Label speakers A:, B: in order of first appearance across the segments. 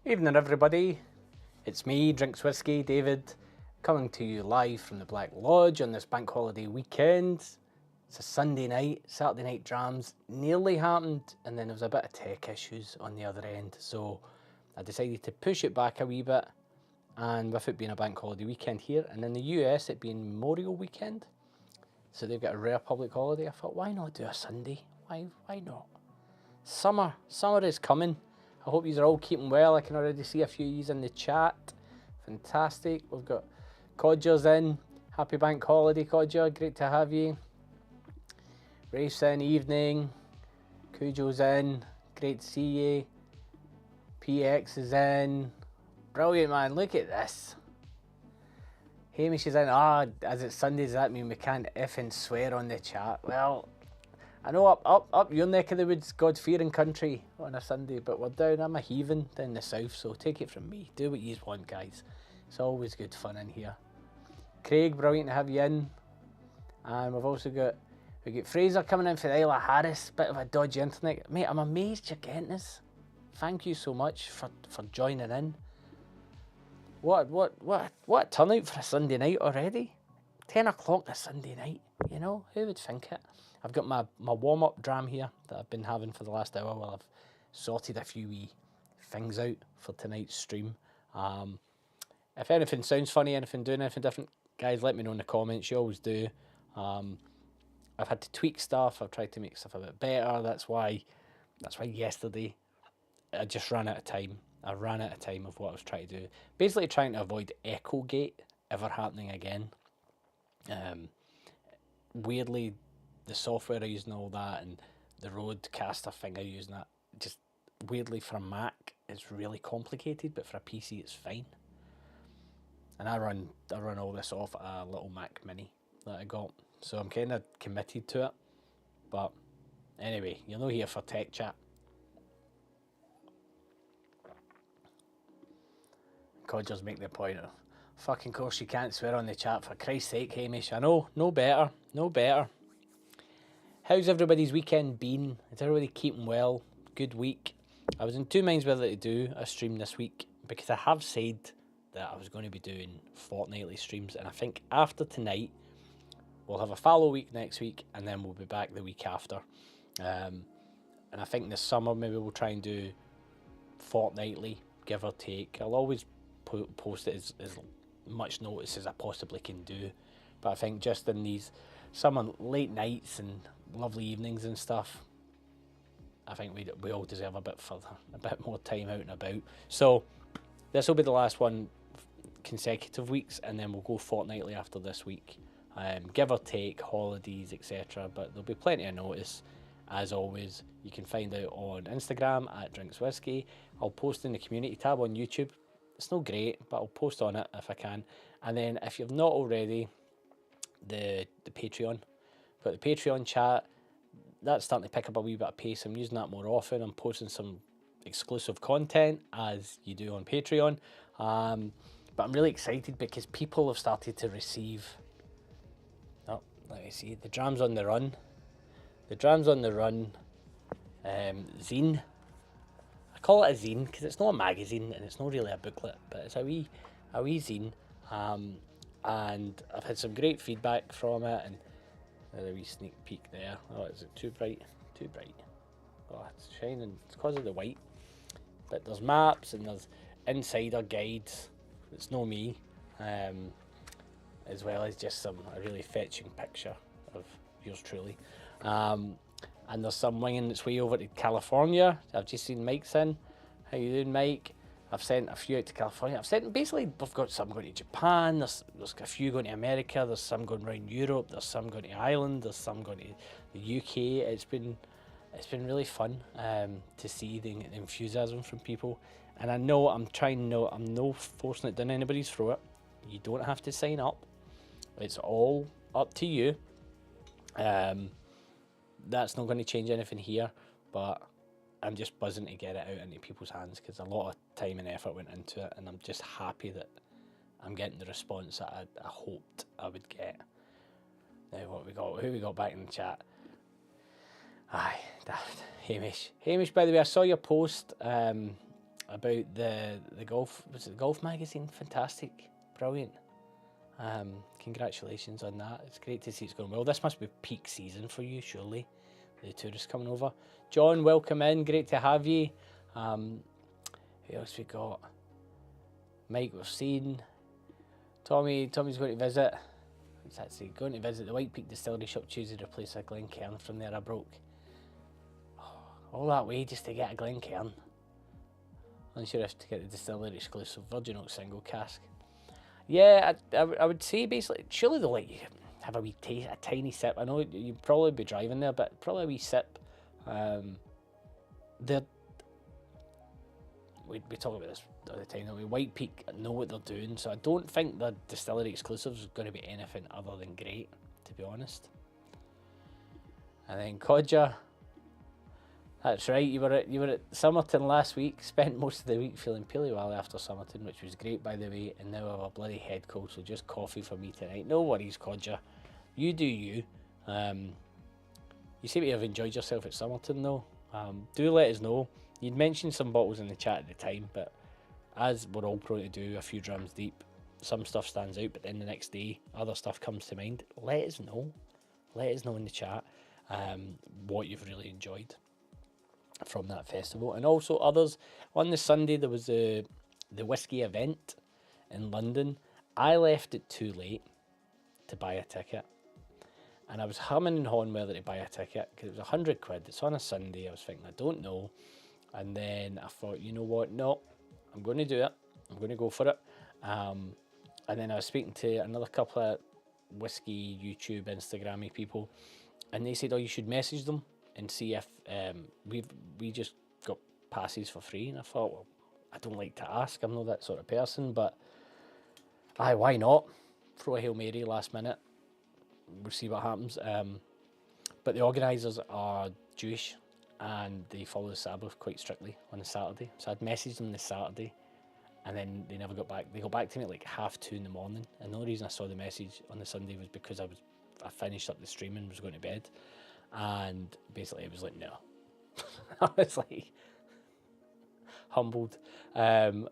A: Evening everybody, it's me, Drinks Whiskey, David, coming to you live from the Black Lodge on this bank holiday weekend. It's a Sunday night, Saturday Night Drams nearly happened, and then there was a bit of tech issues on the other end, so I decided to push it back a wee bit, and with it being a bank holiday weekend here, and in the US it being Memorial Weekend, so they've got a rare public holiday, I thought why not do a Sunday, why not? Summer is coming. I hope you are all keeping well. I can already see a few of you in the chat. Fantastic. We've got Codger's in. Happy bank holiday, Codger. Great to have you. Race in, evening. Cujo's in. Great to see you. PX is in. Brilliant, man. Look at this. Hamish is in. As it's Sunday, does that mean we can't effing swear on the chat? Well, I know up your neck of the woods, God-fearing country on a Sunday, but we're down, I'm a heathen down the south, so take it from me. Do what you want, guys. It's always good fun in here. Craig, brilliant to have you in. And we've also got Fraser coming in for the Isle of Harris, bit of a dodgy internet. Mate, I'm amazed you're getting this. Thank you so much for joining in. What a turnout for a Sunday night already. 10 o'clock on a Sunday night, you know, who would think it? I've got my warm-up dram here that I've been having for the last hour while I've sorted a few wee things out for tonight's stream. If anything sounds funny, doing anything different, guys, let me know in the comments. You always do. I've had to tweak stuff. I've tried to make stuff a bit better. That's why yesterday I just ran out of time. I ran out of time of what I was trying to do. Basically trying to avoid Echo Gate ever happening again. Weirdly, the software I use and all that, and the Rodecaster thing I use and that, just weirdly for a Mac it's really complicated, but for a PC it's fine. And I run all this off a little Mac Mini that I got, so I'm kind of committed to it. But anyway, you're not here for tech chat. Codgers make the point of, fucking course you can't swear on the chat, for Christ's sake, Hamish. I know, no better. How's everybody's weekend been? Is everybody keeping well? Good week. I was in two minds whether to do a stream this week, because I have said that I was going to be doing fortnightly streams, and I think after tonight we'll have a fallow week next week, and then we'll be back the week after. And I think this summer maybe we'll try and do fortnightly, give or take. I'll always post it as much notice as I possibly can do, but I think just in these summer late nights and lovely evenings and stuff, I think we all deserve a bit more time out and about. So this will be the last one consecutive weeks, and then we'll go fortnightly after this week, give or take holidays, etc. But there'll be plenty of notice. As always, you can find out on Instagram at Drinks Whiskey. I'll post in the community tab on YouTube. It's not great, but I'll post on it if I can. And then if you've not already, the Patreon. But the Patreon chat, that's starting to pick up a wee bit of pace. I'm using that more often. I'm posting some exclusive content, as you do on Patreon. But I'm really excited because people have started to receive... Oh, let me see. The Drams on the Run. The Drams on the Run zine. I call it a zine because it's not a magazine and it's not really a booklet, but it's a wee zine. And I've had some great feedback from it, and there's a wee sneak peek there. Oh, is it too bright? Too bright. Oh, it's shining. It's because of the white. But there's maps and there's insider guides. It's no me, as well as just a really fetching picture of yours truly. And there's some winging its way over to California. I've just seen Mike's in. How you doing, Mike? I've sent a few out to California. Basically, we've got some going to Japan, there's a few going to America, there's some going around Europe, there's some going to Ireland, there's some going to the UK. It's been really fun to see the enthusiasm from people. And I know I'm no forcing it down anybody's throat. You don't have to sign up. It's all up to you. That's not going to change anything here, but I'm just buzzing to get it out into people's hands because a lot of time and effort went into it, and I'm just happy that I'm getting the response that I hoped I would get. Now what we got? Who we got back in the chat? Aye, Hamish. Hamish, by the way, I saw your post about the golf. Was it the golf magazine? Fantastic, brilliant. Congratulations on that. It's great to see it's going well. This must be peak season for you, surely. The tourists coming over. John, welcome in. Great to have you. Who else we got? Mike, we've seen. Tommy's going to visit. What's that say? Going to visit the White Peak Distillery Shop Tuesday to replace a Glencairn. From there I broke. All that way just to get a Glencairn. Unless you have to get the distillery exclusive Virgin Oak single cask. Yeah, I would say basically, surely they'll let you have a wee taste, a tiny sip. I know you'd probably be driving there, but probably a wee sip. We talk about this all the time. White Peak know what they're doing, so I don't think the distillery exclusives is going to be anything other than great, to be honest. And then Codger. That's right, you were at Somerton last week, spent most of the week feeling Paley Valley after Somerton, which was great by the way, and now I have a bloody head cold, so just coffee for me tonight. No worries, Codger. You do you. You seem to have enjoyed yourself at Somerton though. Do let us know. You'd mentioned some bottles in the chat at the time, but as we're all prone to do, a few drams deep, some stuff stands out, but then the next day, other stuff comes to mind. Let us know. Let us know in the chat what you've really enjoyed from that festival, and also others. On the Sunday there was the whisky event in London. I left it too late to buy a ticket, and I was humming and hawing whether to buy a ticket because it was £100. It's on a Sunday. I was thinking I don't know, and then I thought, you know what, no, I'm going to do it. I'm going to go for it. And then I was speaking to another couple of whisky YouTube Instagrammy people, and they said, oh, you should message them and see if we just got passes for free. And I thought, well, I don't like to ask, I'm not that sort of person, but aye, why not? Throw a Hail Mary last minute, we'll see what happens. But the organisers are Jewish and they follow the Sabbath quite strictly on a Saturday, so I'd messaged them this Saturday and then they never got back. They got back to me at like 2:30 in the morning, and the only reason I saw the message on the Sunday was because I finished up the stream and was going to bed. And basically it was like, no. I was like humbled, and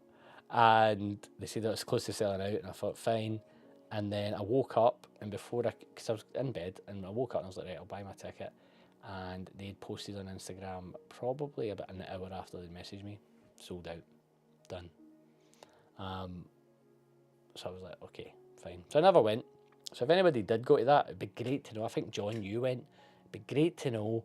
A: they said that it was close to selling out, and I thought fine. And then I woke up, and because I was in bed, and I woke up and I was like, right, I'll buy my ticket. And they'd posted on Instagram probably about an hour after they messaged me, sold out, done. So I was like, okay, fine. So I never went. So if anybody did go to that, it'd be great to know. I think John, you went. It'd be great to know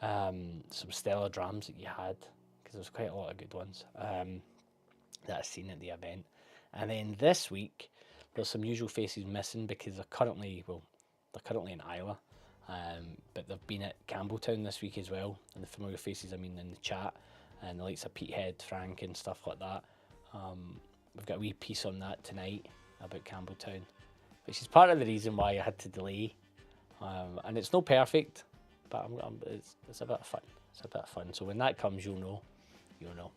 A: some stellar drams that you had, because there's quite a lot of good ones that I've seen at the event. And then this week there's some usual faces missing because they're currently in Isla, but they've been at Campbelltown this week as well. And the familiar faces I mean in the chat, and the likes of Petehead, Frank and stuff like that. We've got a wee piece on that tonight about Campbelltown, which is part of the reason why I had to delay. And it's not perfect, but it's a bit of fun. It's a bit of fun. So when that comes, you'll know. You'll know.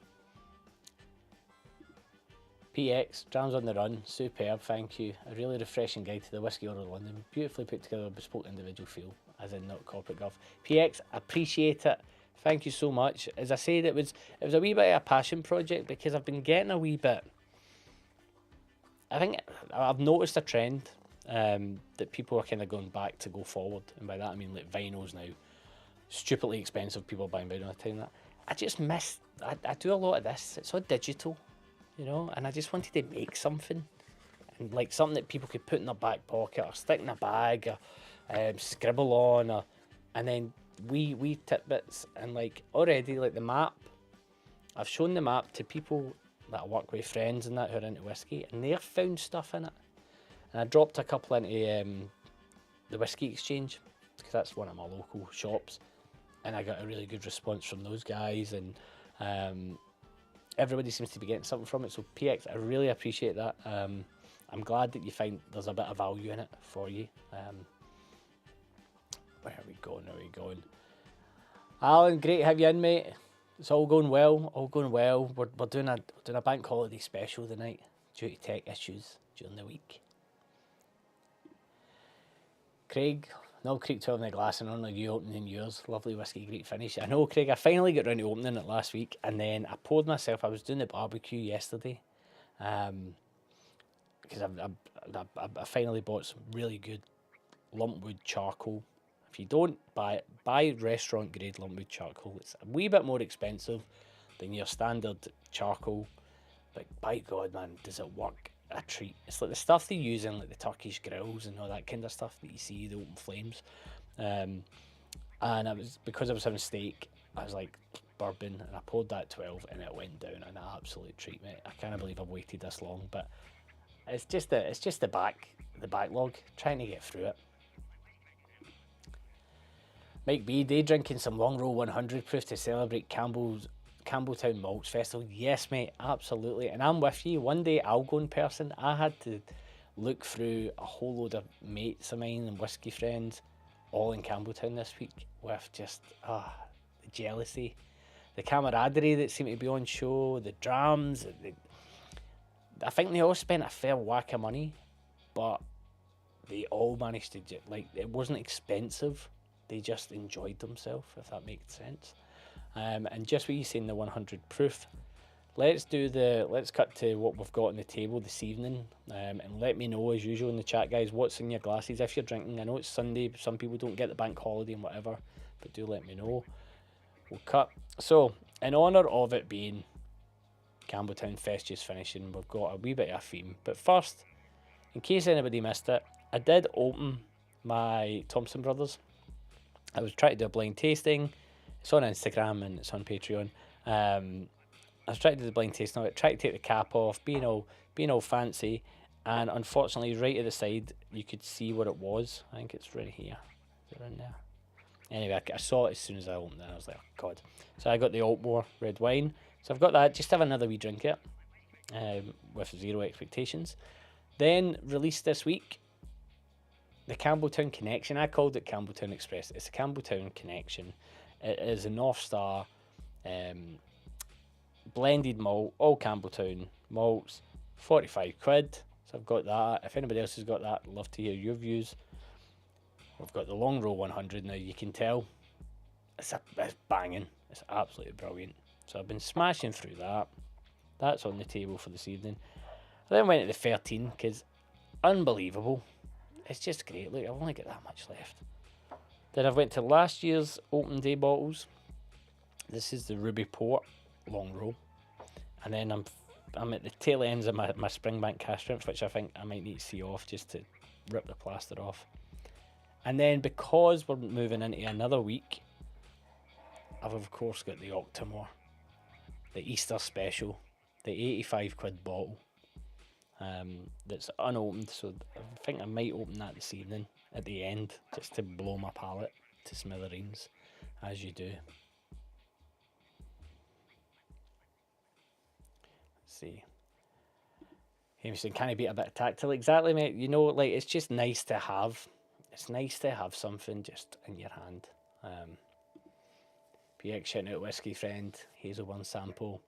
A: PX, Drams on the Run, superb, thank you. A really refreshing guide to the Whisky Order of London. Beautifully put together, bespoke individual feel, as in not corporate guff. PX, appreciate it. Thank you so much. As I said, it was a wee bit of a passion project because I've been getting a wee bit. I think I've noticed a trend that people are kind of going back to go forward, and by that I mean like vinyls now, stupidly expensive. People buying vinyl all the time. That I just miss. I do a lot of this. It's all digital, you know, and I just wanted to make something, and like something that people could put in their back pocket or stick in a bag or scribble on, and then wee tidbits. And like already, like the map, I've shown the map to people that I work with, friends and that who are into whiskey, and they've found stuff in it. And I dropped a couple into the Whiskey Exchange, because that's one of my local shops, and I got a really good response from those guys, and everybody seems to be getting something from it. So PX, I really appreciate that. I'm glad that you find there's a bit of value in it for you. Where are we going? Alan, great to have you in, mate. It's all going well. We're doing a bank holiday special tonight due to tech issues during the week. Craig, Knob Creek 12 in the glass, and only you opening yours. Lovely whiskey, great finish. I know, Craig, I finally got round to opening it last week, and then I poured myself. I was doing the barbecue yesterday, because I finally bought some really good lumpwood charcoal. If you don't buy restaurant grade lumpwood charcoal. It's a wee bit more expensive than your standard charcoal, but by God, man, does it work a treat. It's like the stuff they use in like the Turkish grills and all that kind of stuff that you see, the open flames. And because I was having steak, I was like, bourbon, and I poured that 12 and it went down an absolute treat, mate. I can't believe I've waited this long, but it's just the backlog, trying to get through it. Mike B, day drinking some Long Row 100 proof to celebrate Campbelltown Malts Festival. Yes, mate, absolutely. And I'm with you. One day I'll go in person. I had to look through a whole load of mates of mine and whiskey friends all in Campbelltown this week with just the jealousy, the camaraderie that seemed to be on show, the drams. I think they all spent a fair whack of money, but they all managed to, it wasn't expensive. They just enjoyed themselves, if that makes sense. And just what you saying, the 100 proof. Let's cut to what we've got on the table this evening, and let me know, as usual in the chat, guys, what's in your glasses if you're drinking. I know it's Sunday, some people don't get the bank holiday and whatever, but do let me know. We'll cut. So, in honour of it being Campbelltown Fest just finishing, we've got a wee bit of a theme. But first, in case anybody missed it, I did open my Thompson Brothers. I was trying to do a blind tasting. It's on Instagram and it's on Patreon. I was trying to do the blind tasting of it, trying to take the cap off, being all fancy, and unfortunately, right at the side, you could see what it was. I think it's right here. Is it in there? Anyway, I saw it as soon as I opened it. I was like, oh God. So I got the Altmore red wine. So I've got that. Just have another wee drink it, with zero expectations. Then released this week, the Campbelltown Connection. I called it Campbelltown Express. It's a Campbelltown Connection. It is a North Star blended malt, all Campbelltown malts, 45 quid. So I've got that. If anybody else has got that, I'd love to hear your views. We've got the Long Row 100 now. You can tell it's banging. It's absolutely brilliant. So I've been smashing through that. That's on the table for this evening. I then went to the 13 because unbelievable. It's just great. Look, I've only got that much left. Then I've went to last year's open day bottles. This is the Ruby Port Long Row. And then I'm at the tail ends of my Springbank cash strength, which I think I might need to see off just to rip the plaster off. And then because we're moving into another week, I've of course got the Octomore, the Easter special, the 85 quid bottle. That's unopened, so I think I might open that this evening at the end, just to blow my palate to smithereens, as you do. Let's see. Jameson, can I be a bit tactile? Exactly, mate. You know, like, it's just nice to have. It's nice to have something just in your hand. PX shouting out whiskey friend, Hazelburn sample.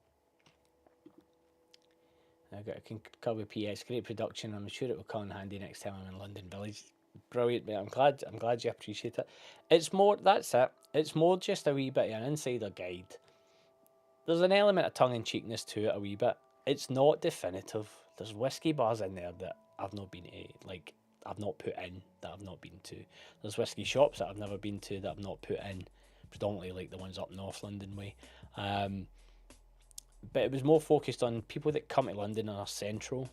A: I've got a cover with PX, great production. I'm sure it will come in handy next time I'm in London Village. Brilliant, mate. I'm glad you appreciate it. It's more, that's it. It's more just a wee bit of an insider guide. There's an element of tongue-in-cheekness to it a wee bit. It's not definitive. There's whiskey bars in there that I've not been to, like, I've not put in, that I've not been to. There's whiskey shops that I've never been to that I've not put in, predominantly like the ones up North London way. But it was more focused on people that come to London and are central,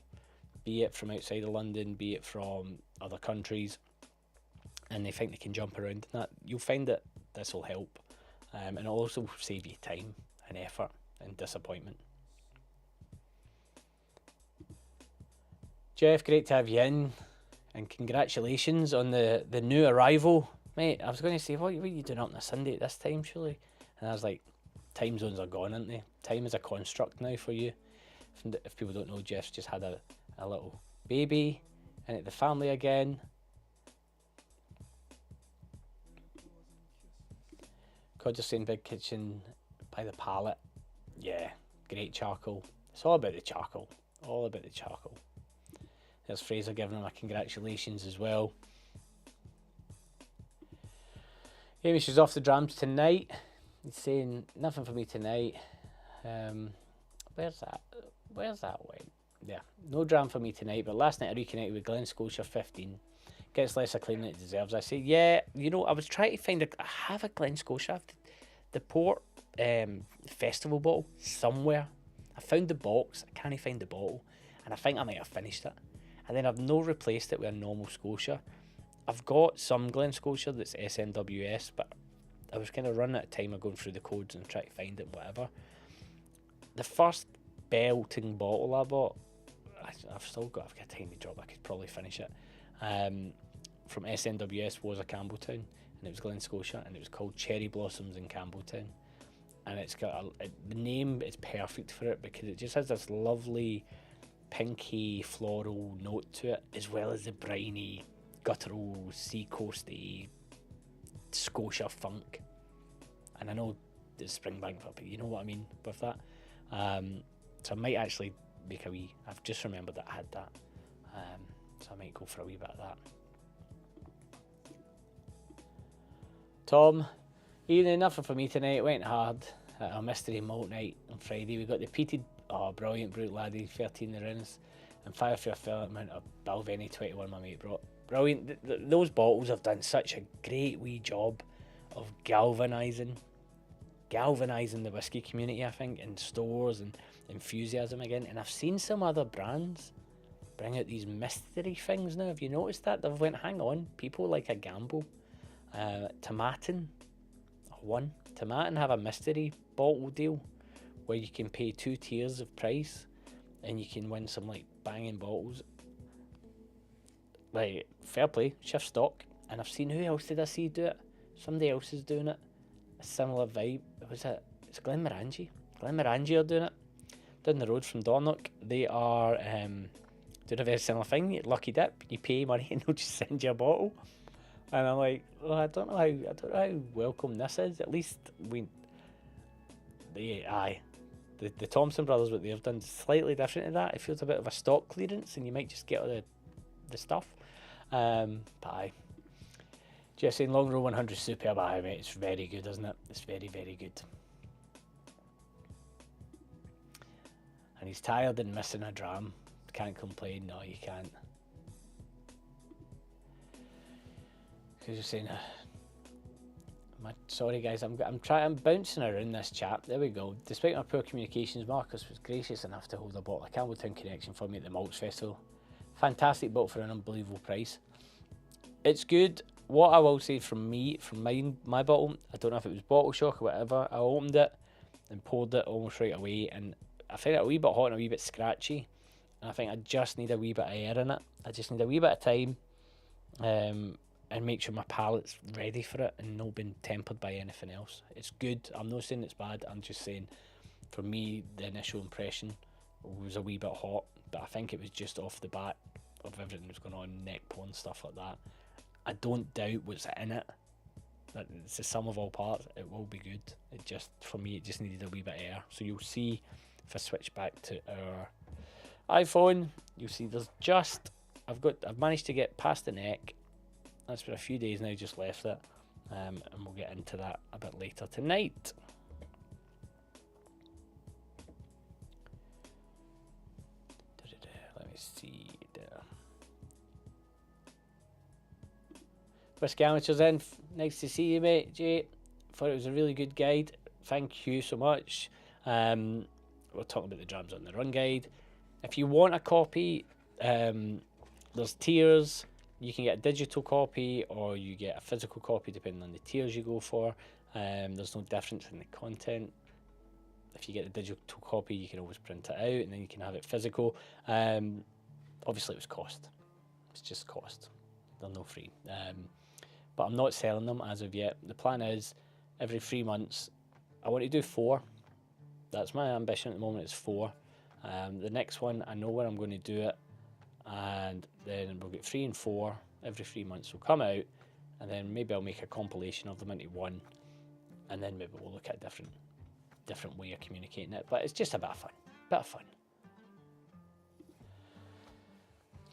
A: be it from outside of London, be it from other countries, and they think they can jump around. And that, you'll find that this will help, and it'll also save you time and effort and disappointment. Jeff, great to have you in, and congratulations on the new arrival. Mate, I was going to say, what are you doing up on a Sunday at this time, surely? And I was like, time zones are gone, aren't they? Time is a construct now for you. If people don't know, Jeff's just had a little baby, and at the family again. Codger's saying big kitchen by the pallet. Yeah, great charcoal. It's all about the charcoal. All about the charcoal. There's Fraser giving him a congratulations as well. Amy, she's off the drams tonight. He's saying nothing for me tonight. Where's that went? Yeah, no dram for me tonight, but last night I reconnected with Glen Scotia 15. Gets less acclaim than it deserves. I say, yeah, I was trying to find I have a Glen Scotia, the port festival bottle somewhere. I found the box, I can't find the bottle, and I think I might have finished it. And then I've no replaced it with a normal Scotia. I've got some Glen Scotia that's SNWS, but I was kind of running out of time of going through the codes and trying to find it, whatever. The first belting bottle I bought, I've got a tiny drop, I could probably finish it, from SNWS was a Campbelltown, and it was Glen Scotia, and it was called Cherry Blossoms in Campbelltown. And it's got the name is perfect for it because it just has this lovely pinky floral note to it, as well as the briny, guttural, sea-coasty Scotia funk. And I know it's Springbank, but you know what I mean with that. So I might actually make a wee. I've just remembered that I had that, so I might go for a wee bit of that. Tom, evening, nothing for me tonight. Went hard at a mystery malt night on Friday. We got the peated, brilliant Brute Laddie 13 the Rins, and fire for a fair amount of Balvenie 21 my mate brought. Brilliant. Those bottles have done such a great wee job of galvanising the whiskey community, I think, in stores and enthusiasm again. And I've seen some other brands bring out these mystery things now. Have you noticed that? They've went, hang on, people like a gamble. Tomatin have a mystery bottle deal where you can pay 2 tiers of price and you can win some like banging bottles. Like, fair play, shift stock. And I've seen, who else did I see do it? Somebody else is doing it. A similar vibe. It's Glenmorangie. Glenmorangie are doing it. Down the road from Dornoch. They are doing a very similar thing. Lucky dip, you pay money and they'll just send you a bottle. And I'm like, I don't know how welcome this is. At least the Thompson brothers, what they've done is slightly different to that. It feels a bit of a stock clearance, and you might just get all the stuff. But aye, just saying, Long Row 100 superb. Aye, mate, it's very good, isn't it? It's very, very good. And he's tired and missing a dram. Can't complain. No, you can't. Because you're saying, sorry guys, I'm bouncing around this chat. There we go. Despite my poor communications, Marcus was gracious enough to hold a bottle of Campbelltown Connection for me at the Malts Festival. Fantastic bottle for an unbelievable price. It's good. What I will say from my bottle, I don't know if it was bottle shock or whatever, I opened it and poured it almost right away, and I find it a wee bit hot and a wee bit scratchy, and I think I just need a wee bit of air in it. I just need a wee bit of time, and make sure my palate's ready for it and not been tempered by anything else. It's good. I'm not saying it's bad. I'm just saying, for me, the initial impression was a wee bit hot, but I think it was just off the bat of everything that's going on, neck porn, stuff like that. I don't doubt what's in it. That it's the sum of all parts. It will be good. It just, for me, it just needed a wee bit of air. So you'll see, if I switch back to our iPhone, you'll see there's just, I've managed to get past the neck. That's been a few days now, just left it, and we'll get into that a bit later tonight. Let me see there. Whisky Amateurs in. Nice to see you, mate, Jay. Thought it was a really good guide. Thank you so much. We're talking about the Drams on the Run guide. If you want a copy, there's tiers. You can get a digital copy or you get a physical copy depending on the tiers you go for. There's no difference in the content. If you get the digital copy, you can always print it out and then you can have it physical. Obviously it was cost. It's just cost. They're no free. But I'm not selling them as of yet. The plan is every 3 months, I want to do 4. That's my ambition at the moment, is 4. The next one, I know where I'm going to do it, and then we'll get 3 and 4 every 3 months will come out, and then maybe I'll make a compilation of them into one, and then maybe we'll look at a different way of communicating it. But it's just a bit of fun.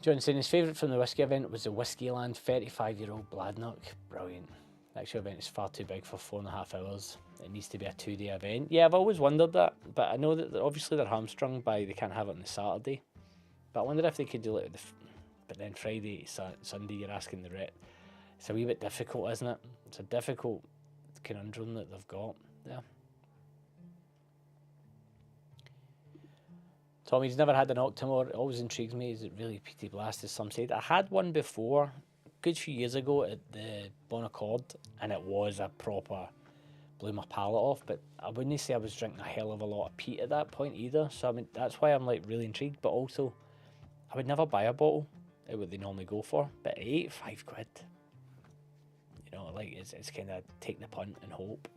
A: John saying his favourite from the whisky event was the Whiskeyland 35-year-old Bladnock. Brilliant. The actual event is far too big for 4.5 hours. It needs to be a 2-day event. Yeah, I've always wondered that, but I know that obviously they're hamstrung by they can't have it on the Saturday. But I wonder if they could do it, but then Friday, Sunday, you're asking the rep. It's a wee bit difficult, isn't it? It's a difficult conundrum that they've got there. Tommy's never had an Octomore. It always intrigues me. Is it really peaty blast, as some said? I had one before, a good few years ago at the Bon Accord, and it was a proper, blew my palate off, but I wouldn't say I was drinking a hell of a lot of peat at that point either. So I mean, that's why I'm like really intrigued, but also I would never buy a bottle at what they normally go for, but £5, you know, like it's kind of take the punt and hope.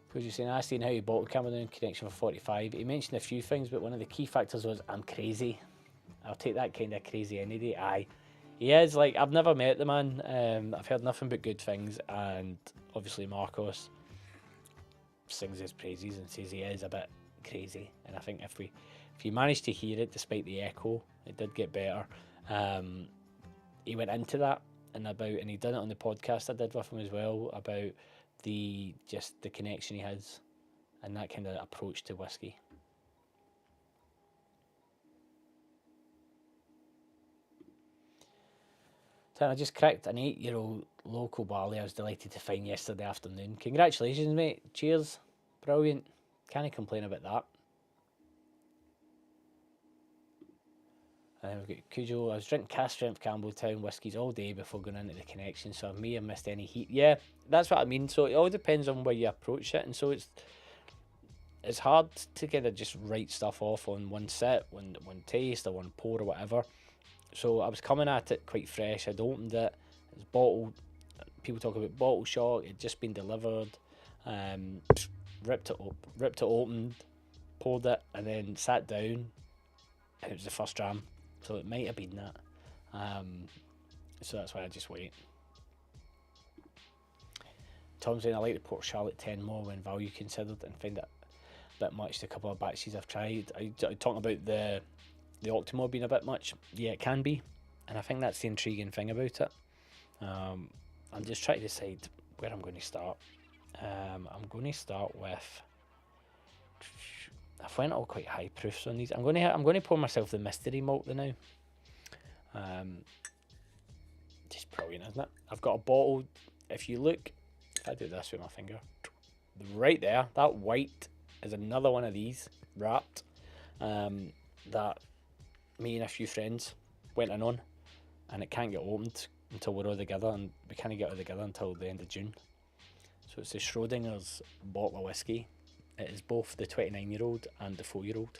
A: Because you're saying, I seen how you bottled Cameron Connection for 45. He mentioned a few things, but one of the key factors was, I'm crazy. I'll take that kind of crazy any day. Aye. He is, like, I've never met the man. I've heard nothing but good things, and obviously Marcos sings his praises and says he is a bit crazy. And I think if you manage to hear it, despite the echo, it did get better. He went into that and he done it on the podcast I did with him as well, about the connection he has and that kind of approach to whiskey. I just cracked an 8-year-old local barley I was delighted to find yesterday afternoon. Congratulations, mate. Cheers. Brilliant. Can't complain about that. And then we've got Cujo. I was drinking cast strength Campbelltown whiskies all day before going into the connection, so I may have missed any heat. Yeah, that's what I mean. So it all depends on where you approach it, and so it's hard to kind of just write stuff off on one sip, one taste, or one pour, or whatever. So I was coming at it quite fresh. I'd opened it. It was bottled. People talk about bottle shock. It'd just been delivered. Ripped it open, poured it, and then sat down. And it was the first dram. So it might have been that. So that's why I just wait. Tom's saying I like the Port Charlotte 10 more when value considered, and find it a bit much. The couple of batches I've tried. I talking about the Octomore being a bit much. Yeah, it can be, and I think that's the intriguing thing about it. I'm just trying to decide where I'm going to start. I'm going to start with. I've went all quite high proofs on these. I'm going to pour myself the mystery malt now. Just brilliant, isn't it? I've got a bottle. If you look, if I do this with my finger, right there, that white is another one of these wrapped. That me and a few friends went in on, and it can't get opened until we're all together, and we can't get it together until the end of June. So it's the Schrodinger's bottle of whiskey. It is both the 29-year-old and the 4-year-old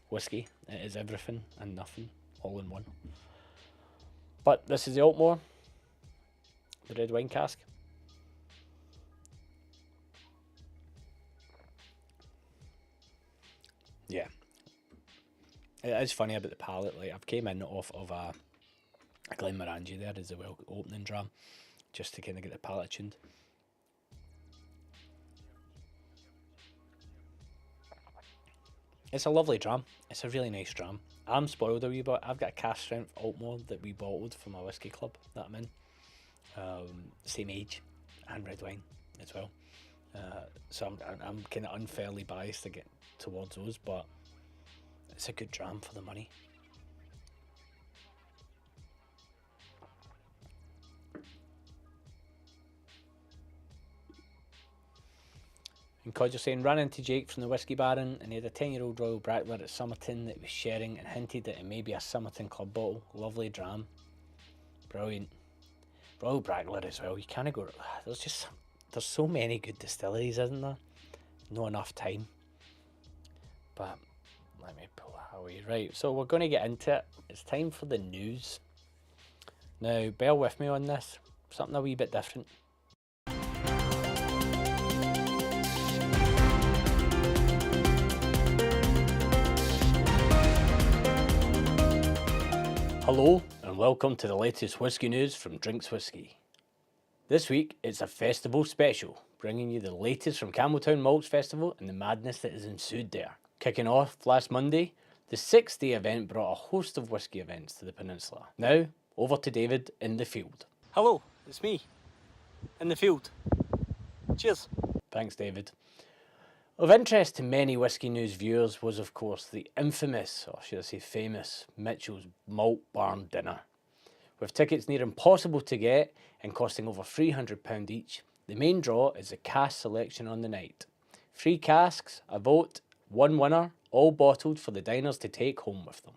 A: whiskey. It is everything and nothing, all in one. But this is the Altmore, the red wine cask. Yeah. It is funny about the palate. Like, I've came in off of a Glenmorangie there as a well opening dram, just to kind of get the palate tuned. It's a lovely dram. It's a really nice dram. I'm spoiled a wee bit. I've got a cast strength Altmore that we bottled from my whiskey club that I'm in. Same age and red wine as well. So I'm kind of unfairly biased to get towards those, but it's a good dram for the money. And Codger saying, ran into Jake from the Whiskey Baron, and he had a 10-year-old Royal Brackler at Somerton that he was sharing, and hinted that it may be a Somerton Club bottle. Lovely dram. Brilliant. Royal Brackler as well. You can't go. There's so many good distilleries, isn't there? Not enough time. but let me pull that away. Right, so we're going to get into it. It's time for the news. Now, bear with me on this. Something a wee bit different. Hello and welcome to the latest whisky news from Drinks Whisky. This week it's a festival special, bringing you the latest from Campbelltown Malts Festival and the madness that has ensued there. Kicking off last Monday, the 6-day event brought a host of whisky events to the peninsula. Now, over to David in the field.
B: Hello, it's me, in the field. Cheers.
A: Thanks, David. Of interest to many Whisky News viewers was, of course, the infamous, or should I say famous, Mitchell's Malt Barn Dinner. With tickets near impossible to get and costing over £300 each, the main draw is a cask selection on the night. 3 casks, a vote, 1 winner, all bottled for the diners to take home with them.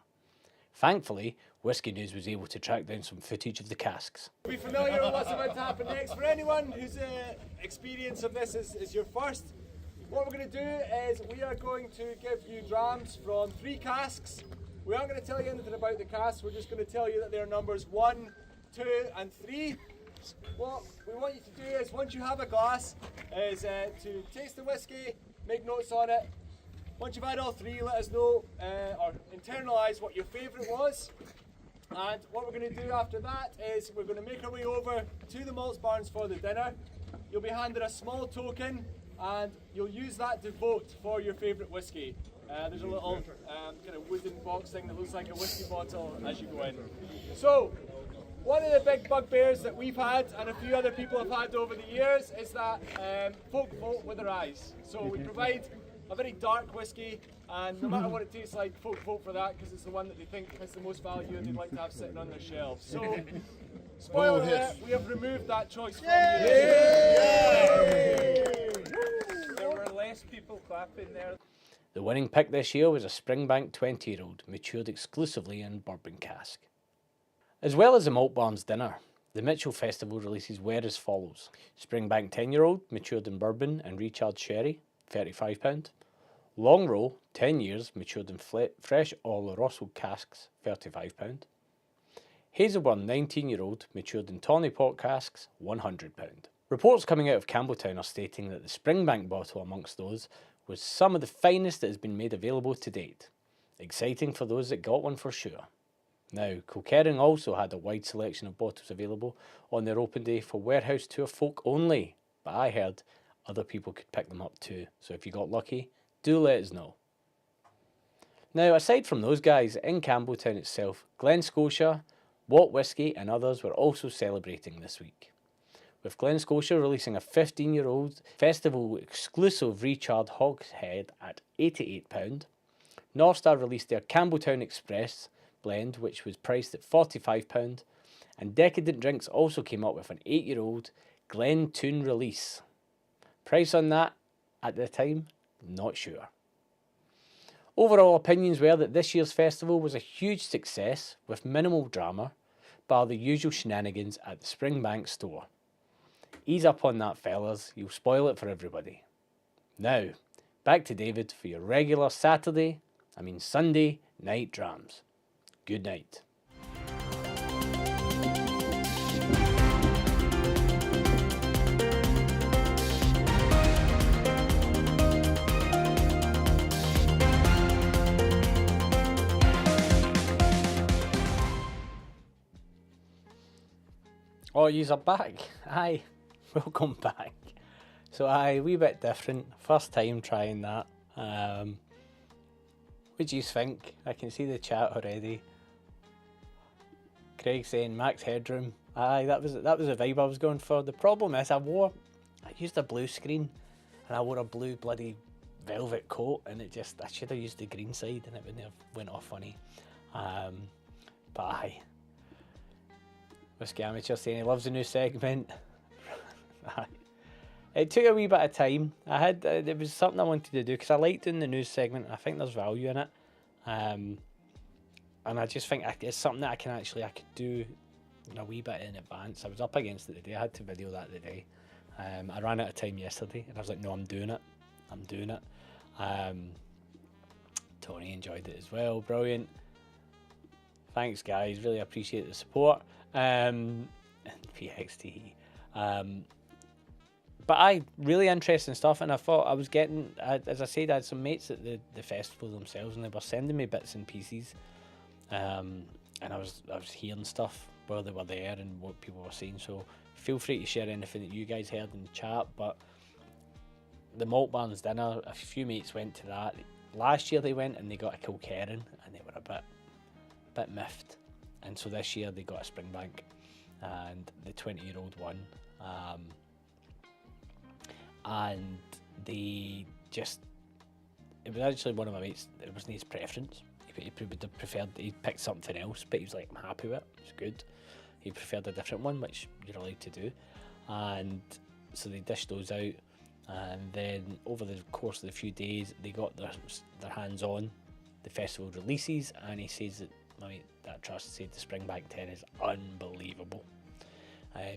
A: Thankfully, Whisky News was able to track down some footage of the casks.
C: Be familiar with what's about to happen next. For anyone whose experience of this is your first, what we're going to do is we are going to give you drams from 3 casks. We aren't going to tell you anything about the casks, we're just going to tell you that they're numbers 1, 2 and 3. What we want you to do is, once you have a glass, is to taste the whiskey, make notes on it. Once you've had all 3, let us know or internalise what your favourite was. And what we're going to do after that is we're going to make our way over to the Malts Barns for the dinner. You'll be handed a small token and you'll use that to vote for your favourite whiskey. There's a little kind of wooden box thing that looks like a whiskey bottle as you go in. So, one of the big bugbears that we've had and a few other people have had over the years is that folk vote with their eyes. So we provide a very dark whiskey, and no matter what it tastes like, folk vote for that because it's the one that they think has the most value and they'd like to have sitting on their shelves. So, spoiler alert, we have removed that choice from you.
B: There were less people clapping there.
A: The winning pick this year was a Springbank 20-year-old, matured exclusively in bourbon cask. As well as the Malt Barns Dinner, the Mitchell Festival releases were as follows. Springbank 10-year-old, matured in bourbon and recharged sherry, £35. Long Row, 10 years, matured in fresh Oloroso casks, £35. Hazelburn, 19-year-old, matured in tawny port casks, £100. Reports coming out of Campbelltown are stating that the Springbank bottle amongst those was some of the finest that has been made available to date. Exciting for those that got one for sure. Now, Kilkerran also had a wide selection of bottles available on their open day for warehouse tour folk only, but I heard other people could pick them up too, so if you got lucky, do let us know. Now, aside from those guys, in Campbelltown itself, Glen Scotia, Watt Whisky and others were also celebrating this week, with Glen Scotia releasing a 15-year-old festival exclusive recharred hogshead at £88. Northstar released their Campbelltown Express blend, which was priced at £45, and Decadent Drinks also came up with an 8-year-old Glen Toon release. Price on that at the time, not sure. Overall opinions were that this year's festival was a huge success with minimal drama, bar the usual shenanigans at the Springbank store. Ease up on that, fellas, you'll spoil it for everybody. Now, back to David for your regular Sunday Night Drams. Good night. Oh, yous are back. Aye, welcome back. So aye, wee bit different. First time trying that. What do you think? I can see the chat already. Craig saying max headroom. Aye, that was the vibe I was going for. The problem is I used a blue screen and I wore a blue bloody velvet coat, and I should have used the green side and it wouldn't have went off funny. But aye. Whisky Amateur saying he loves the new segment. It took a wee bit of time. It was something I wanted to do because I like doing the news segment. I think there's value in it, and I just think it's something that I could do a wee bit in advance. I was up against it today. I had to video that today. I ran out of time yesterday, and I was like, no, I'm doing it. Tony enjoyed it as well. Brilliant. Thanks, guys. Really appreciate the support. PXT. But really interesting stuff, and I thought I was getting, as I said, I had some mates at the festival themselves, and they were sending me bits and pieces, and I was hearing stuff while they were there and what people were saying. So feel free to share anything that you guys heard in the chat. But the Malt Barns dinner, a few mates went to that. Last year they went and they got a Kilkerran, and they were a bit miffed. And so this year they got a Springbank, and the 20-year-old won. And they just, it was actually one of my mates, it wasn't his preference. He would have preferred, he picked something else, but he was like, I'm happy with it, it's good. He preferred a different one, which you're allowed to do. And so they dished those out, and then over the course of the few days, they got their hands on the festival releases, and he says that, I mean, that trust said the Springbank 10 is unbelievable.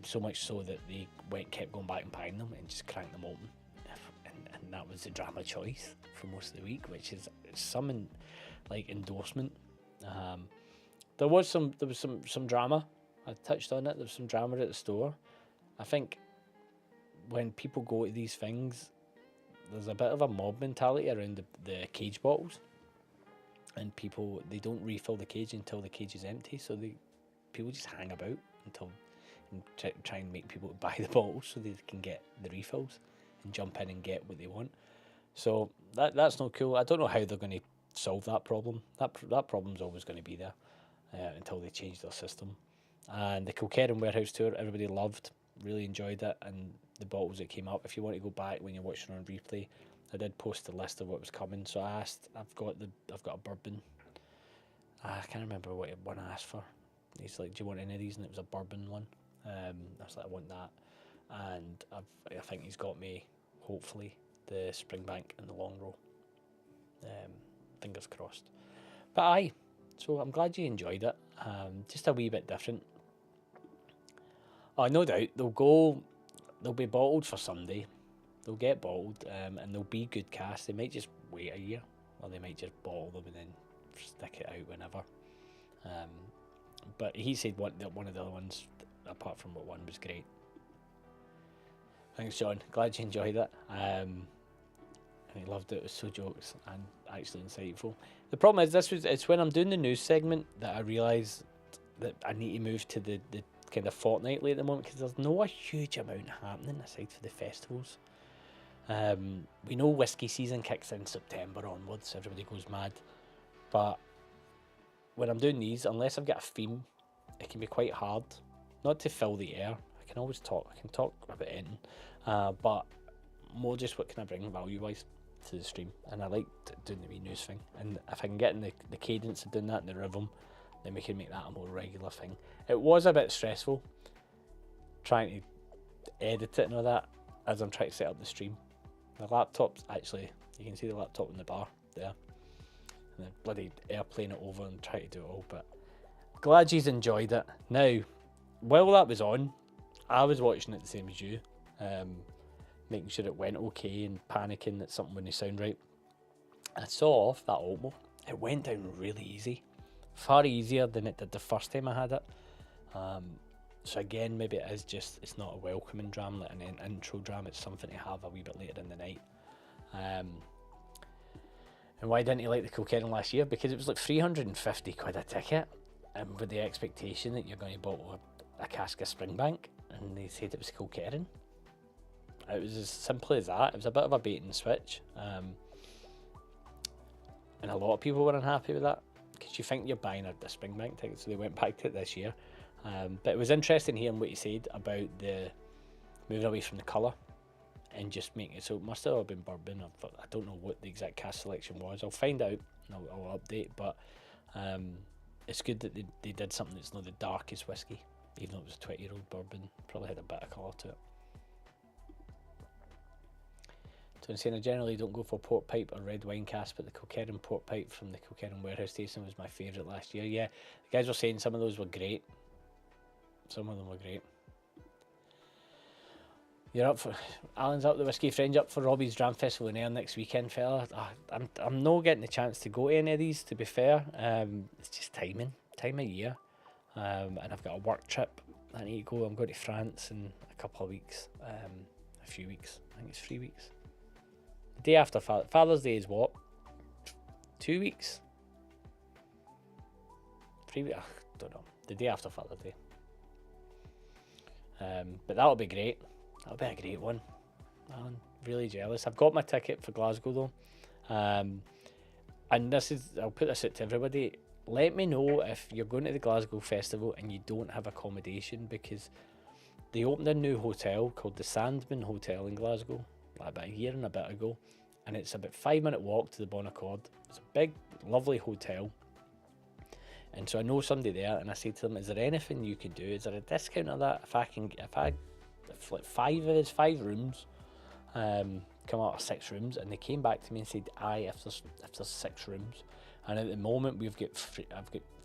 A: So much so that they kept going back and buying them and just cranked them open, and that was the drama choice for most of the week, which is some like endorsement. There was some drama. I touched on it. There was some drama at the store. I think when people go to these things, there's a bit of a mob mentality around the cage bottles, and people, they don't refill the cage until the cage is empty. So people just hang about until, and try and make people buy the bottles so they can get the refills and jump in and get what they want. So that's not cool. I don't know how they're going to solve that problem. That problem's always going to be there until they change their system. And the Kilkerran warehouse tour, everybody loved, really enjoyed it, and the bottles that came up. If you want to go back when you're watching on replay, I did post a list of what was coming. So I asked, I've got a bourbon. I can't remember what one I asked for. He's like, do you want any of these? And it was a bourbon one. I was like, I want that. And I think he's got me, hopefully, the Springbank and the Long Row. Fingers crossed. But aye, so I'm glad you enjoyed it. Just a wee bit different. Oh, no doubt, they'll be bottled for Sunday. They'll get bottled, and they'll be good casks. They might just wait a year, or they might just bottle them and then stick it out whenever. But he said one of the other ones, apart from what one, was great. Thanks, John. Glad you enjoyed it. And he loved it. It was so jokes and actually insightful. The problem is it's when I'm doing the news segment that I realise that I need to move to the kind of fortnightly at the moment, because there's no a huge amount happening aside for the festivals. We know whisky season kicks in September onwards. Everybody goes mad. But when I'm doing these, unless I've got a theme, it can be quite hard. Not to fill the air. I can always talk. I can talk about anything. But more just what can I bring value-wise to the stream. And I like doing the wee news thing. And if I can get in the cadence of doing that in the rhythm, then we can make that a more regular thing. It was a bit stressful trying to edit it and all that as I'm trying to set up the stream. The laptop's actually, you can see the laptop in the bar there. And the bloody airplane it over and try to do it all. But glad you've enjoyed it. Now, while that was on, I was watching it the same as you, making sure it went okay and panicking that something wouldn't sound right. I saw off that Altmo. It went down really easy. Far easier than it did the first time I had it. So again, maybe it is just, it's not a welcoming dram, like an intro dram, it's something to have a wee bit later in the night. And why didn't he like the Kilkerran last year? Because it was like 350 quid a ticket, and with the expectation that you're going to bottle a cask of Springbank, and they said it was Kilkerran. It was as simple as that. It was a bit of a bait and switch. And a lot of people were unhappy with that, because you think you're buying a Springbank ticket, so they went back to it this year. But it was interesting hearing what he said about the moving away from the colour and just making it, so it must have all been bourbon. I don't know what the exact cask selection was. I'll find out and I'll update, but it's good that they did something that's not the darkest whiskey, even though it was a 20-year-old bourbon. Probably had a bit of colour to it. So I'm saying I generally don't go for port pipe or red wine cask, but the Kilkerran port pipe from the Kilkerran warehouse station was my favourite last year. Yeah, the guys were saying some of those were great. Some of them were great. You're up for Alan's up the Whiskey Fringe up for Robbie's Dram Festival in Ayr next weekend, fella. I'm not getting the chance to go to any of these, to be fair. It's just time of year. And I've got a work trip I need to go. I'm going to France in a couple of weeks, a few weeks. I think it's 3 weeks. The day after Father's Day is what? 2 weeks? 3 weeks? I don't know. The day after Father's Day. But that'll be great. That'll be a great one. I'm really jealous. I've got my ticket for Glasgow though. And this is, I'll put this out to everybody. Let me know if you're going to the Glasgow Festival and you don't have accommodation, because they opened a new hotel called the Sandman Hotel in Glasgow like about a year and a bit ago, and it's about 5-minute walk to the Bon Accord. It's a big, lovely hotel. And so I know somebody there, and I said to them, is there anything you can do? Is there a discount on that? If like 5 rooms, come out of 6 rooms, and they came back to me and said, aye, if there's 6 rooms. And at the moment I've got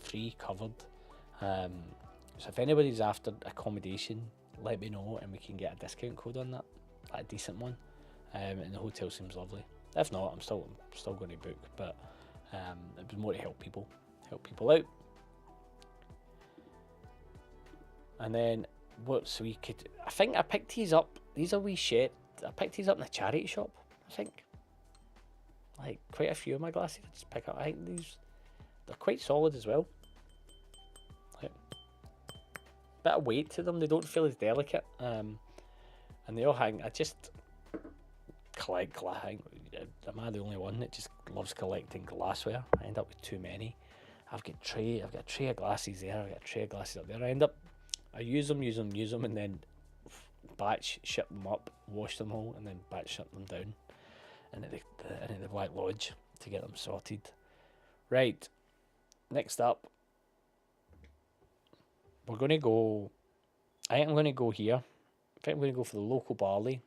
A: 3 covered. So if anybody's after accommodation, let me know and we can get a discount code on that, like a decent one. And the hotel seems lovely. If not, I'm still going to book, but it was more to help people out. And then we could, I think I picked these up. These are wee shit. I picked these up in a charity shop, I think. Like quite a few of my glasses I just pick up. I think they're quite solid as well. Like, bit of weight to them. They don't feel as delicate. And they all hang. I just collect glass. Am I the only one that just loves collecting glassware? I end up with too many. I've got a tray of glasses there. I've got a tray of glasses up there. I use them, and then batch ship them up, wash them all, and then batch ship them down into the Black Lodge to get them sorted. Right, next up, we're going to go, I think I'm going to go here. I think I'm going to go for the local barley,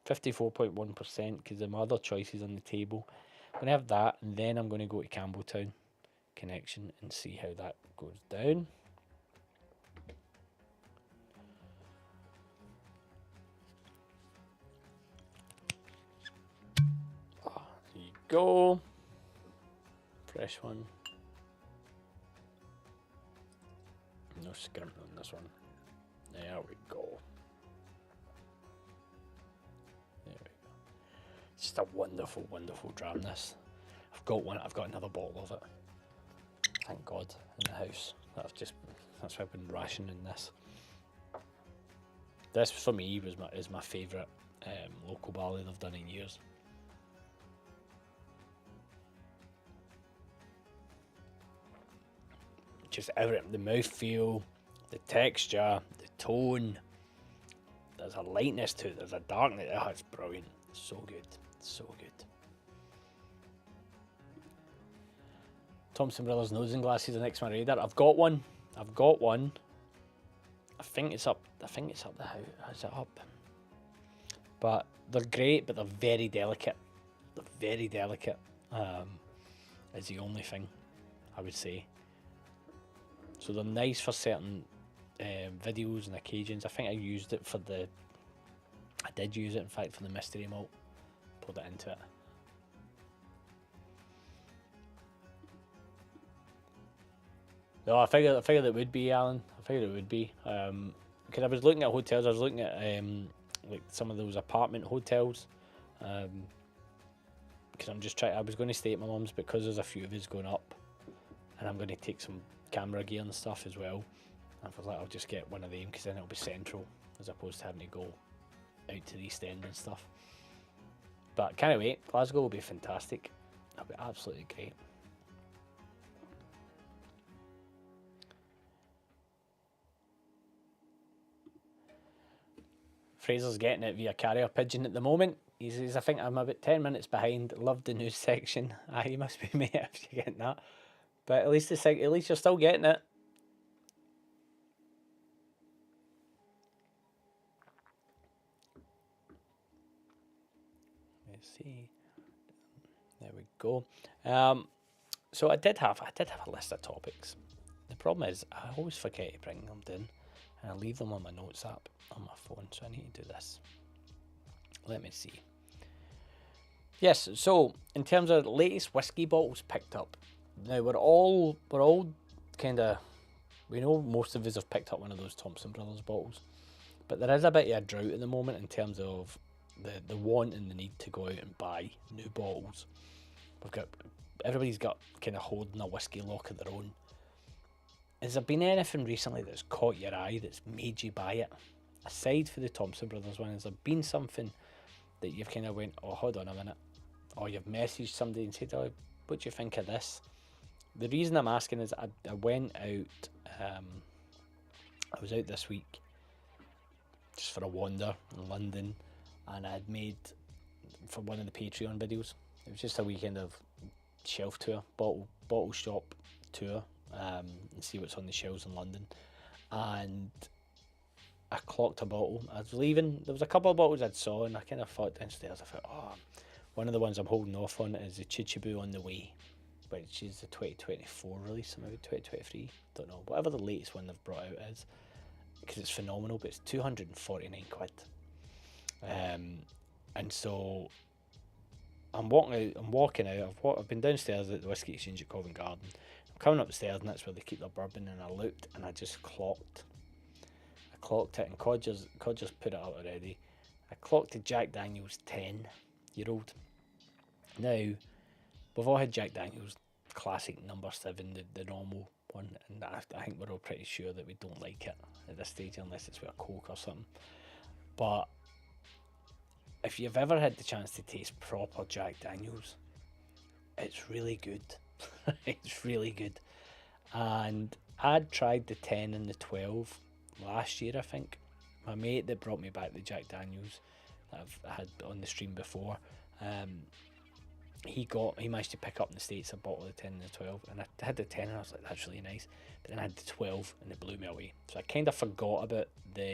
A: 54.1%, because there are other choices on the table. I'm going to have that, and then I'm going to go to Campbelltown Connection and see how that goes down. There you go. Fresh one. No skimp on this one. There we go. There we go. It's just a wonderful, wonderful dram, this. I've got another bottle of it. Thank God, in the house. That's why I've been rationing this. This for me is my favourite local barley they've done in years. Just everything, the mouthfeel, the texture, the tone. There's a lightness to it, there's a darkness. Oh, it's brilliant. So good, so good. Thompson Brothers nosing glasses are next on my radar. I've got one. I think it's up the house. Is it up? But they're great, but they're very delicate. Is the only thing I would say. So they're nice for certain videos and occasions. I think I did use it in fact for the mystery malt. Pulled it into it. No, I figured it would be, Alan. I figured it would be. Because I was looking at hotels. I was looking at like some of those apartment hotels. Because I was going to stay at my mum's because there's a few of us going up, and I'm going to take some camera gear and stuff as well. And I was like, I'll just get one of them because then it'll be central as opposed to having to go out to the East End and stuff. But can't wait. Glasgow will be fantastic. It'll be absolutely great. Fraser's getting it via carrier pigeon at the moment. He says, I think I'm about 10 minutes behind. Love the news section. Aye, you must be, mate, if you're getting that. But at least you're still getting it. Let's see. There we go. So I did have a list of topics. The problem is I always forget to bring them down, and I leave them on my notes app on my phone. So I need to do this. Let me see. Yes, so in terms of latest whiskey bottles picked up, now we're all kind of, we know most of us have picked up one of those Thompson Brothers bottles, but there is a bit of a drought at the moment in terms of the want and the need to go out and buy new bottles. Everybody's got kind of holding a whiskey lock of their own. Has there been anything recently that's caught your eye that's made you buy it? Aside for the Thompson Brothers one, has there been something that you've kind of went, oh, hold on a minute, or you've messaged somebody and said, oh, what do you think of this? The reason I'm asking is I went out, I was out this week just for a wander in London, and I had made, for one of the Patreon videos, it was just a weekend of shelf tour, bottle shop tour, and see what's on the shelves in London. And I clocked a bottle. I was leaving, there was a couple of bottles I'd saw, and I kind of thought downstairs, I thought, oh, one of the ones I'm holding off on is the Chichibu On The Way, which is the 2024 release, or maybe 2023, don't know, whatever the latest one they've brought out is, because it's phenomenal, but it's 249 quid. And so I'm walking out, I've been downstairs at the Whisky Exchange at Covent Garden, I'm coming up the stairs, and that's where they keep their bourbon, and I looked, and I just clocked it, and Cod just put it out already. I clocked a Jack Daniel's 10-year-old. Now, we've all had Jack Daniel's classic number 7, the normal one, and I think we're all pretty sure that we don't like it at this stage unless it's with a Coke or something. But if you've ever had the chance to taste proper Jack Daniel's, it's really good. It's really good. And I'd tried the 10 and the 12 last year, I think. My mate that brought me back the Jack Daniel's that I've had on the stream before, he managed to pick up in the States a bottle of the 10 and the 12, and I had the 10 and I was like, that's really nice, but then I had the 12 and it blew me away, so I kind of forgot about the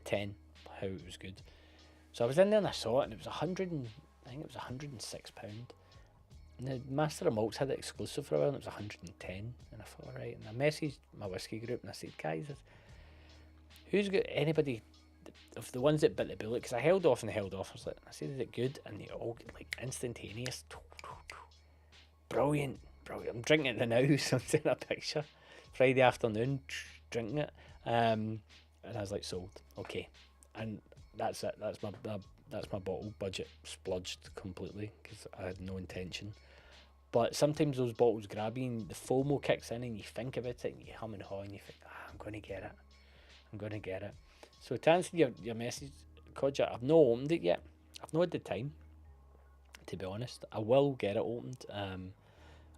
A: 10, how it was good. So I was in there and I saw it, and it was I think it was £106, and the Master of Malts had it exclusive for a while, and it was 110, and I thought, alright, and I messaged my whiskey group and I said, guys, who's got anybody of the ones that bit the bullet, because I held off, I said, is it good? And they all get like instantaneous, brilliant. I'm drinking it now, so I'm taking a picture Friday afternoon, drinking it, and I was like, sold, okay. And that's it, that's my bottle budget spludged completely, because I had no intention. But sometimes those bottles grab you, and the FOMO kicks in, and you think about it, and you hum and haw, and you think, I'm going to get it. So to answer your message, Kodja, I've not opened it yet. I've not had the time, to be honest. I will get it opened, and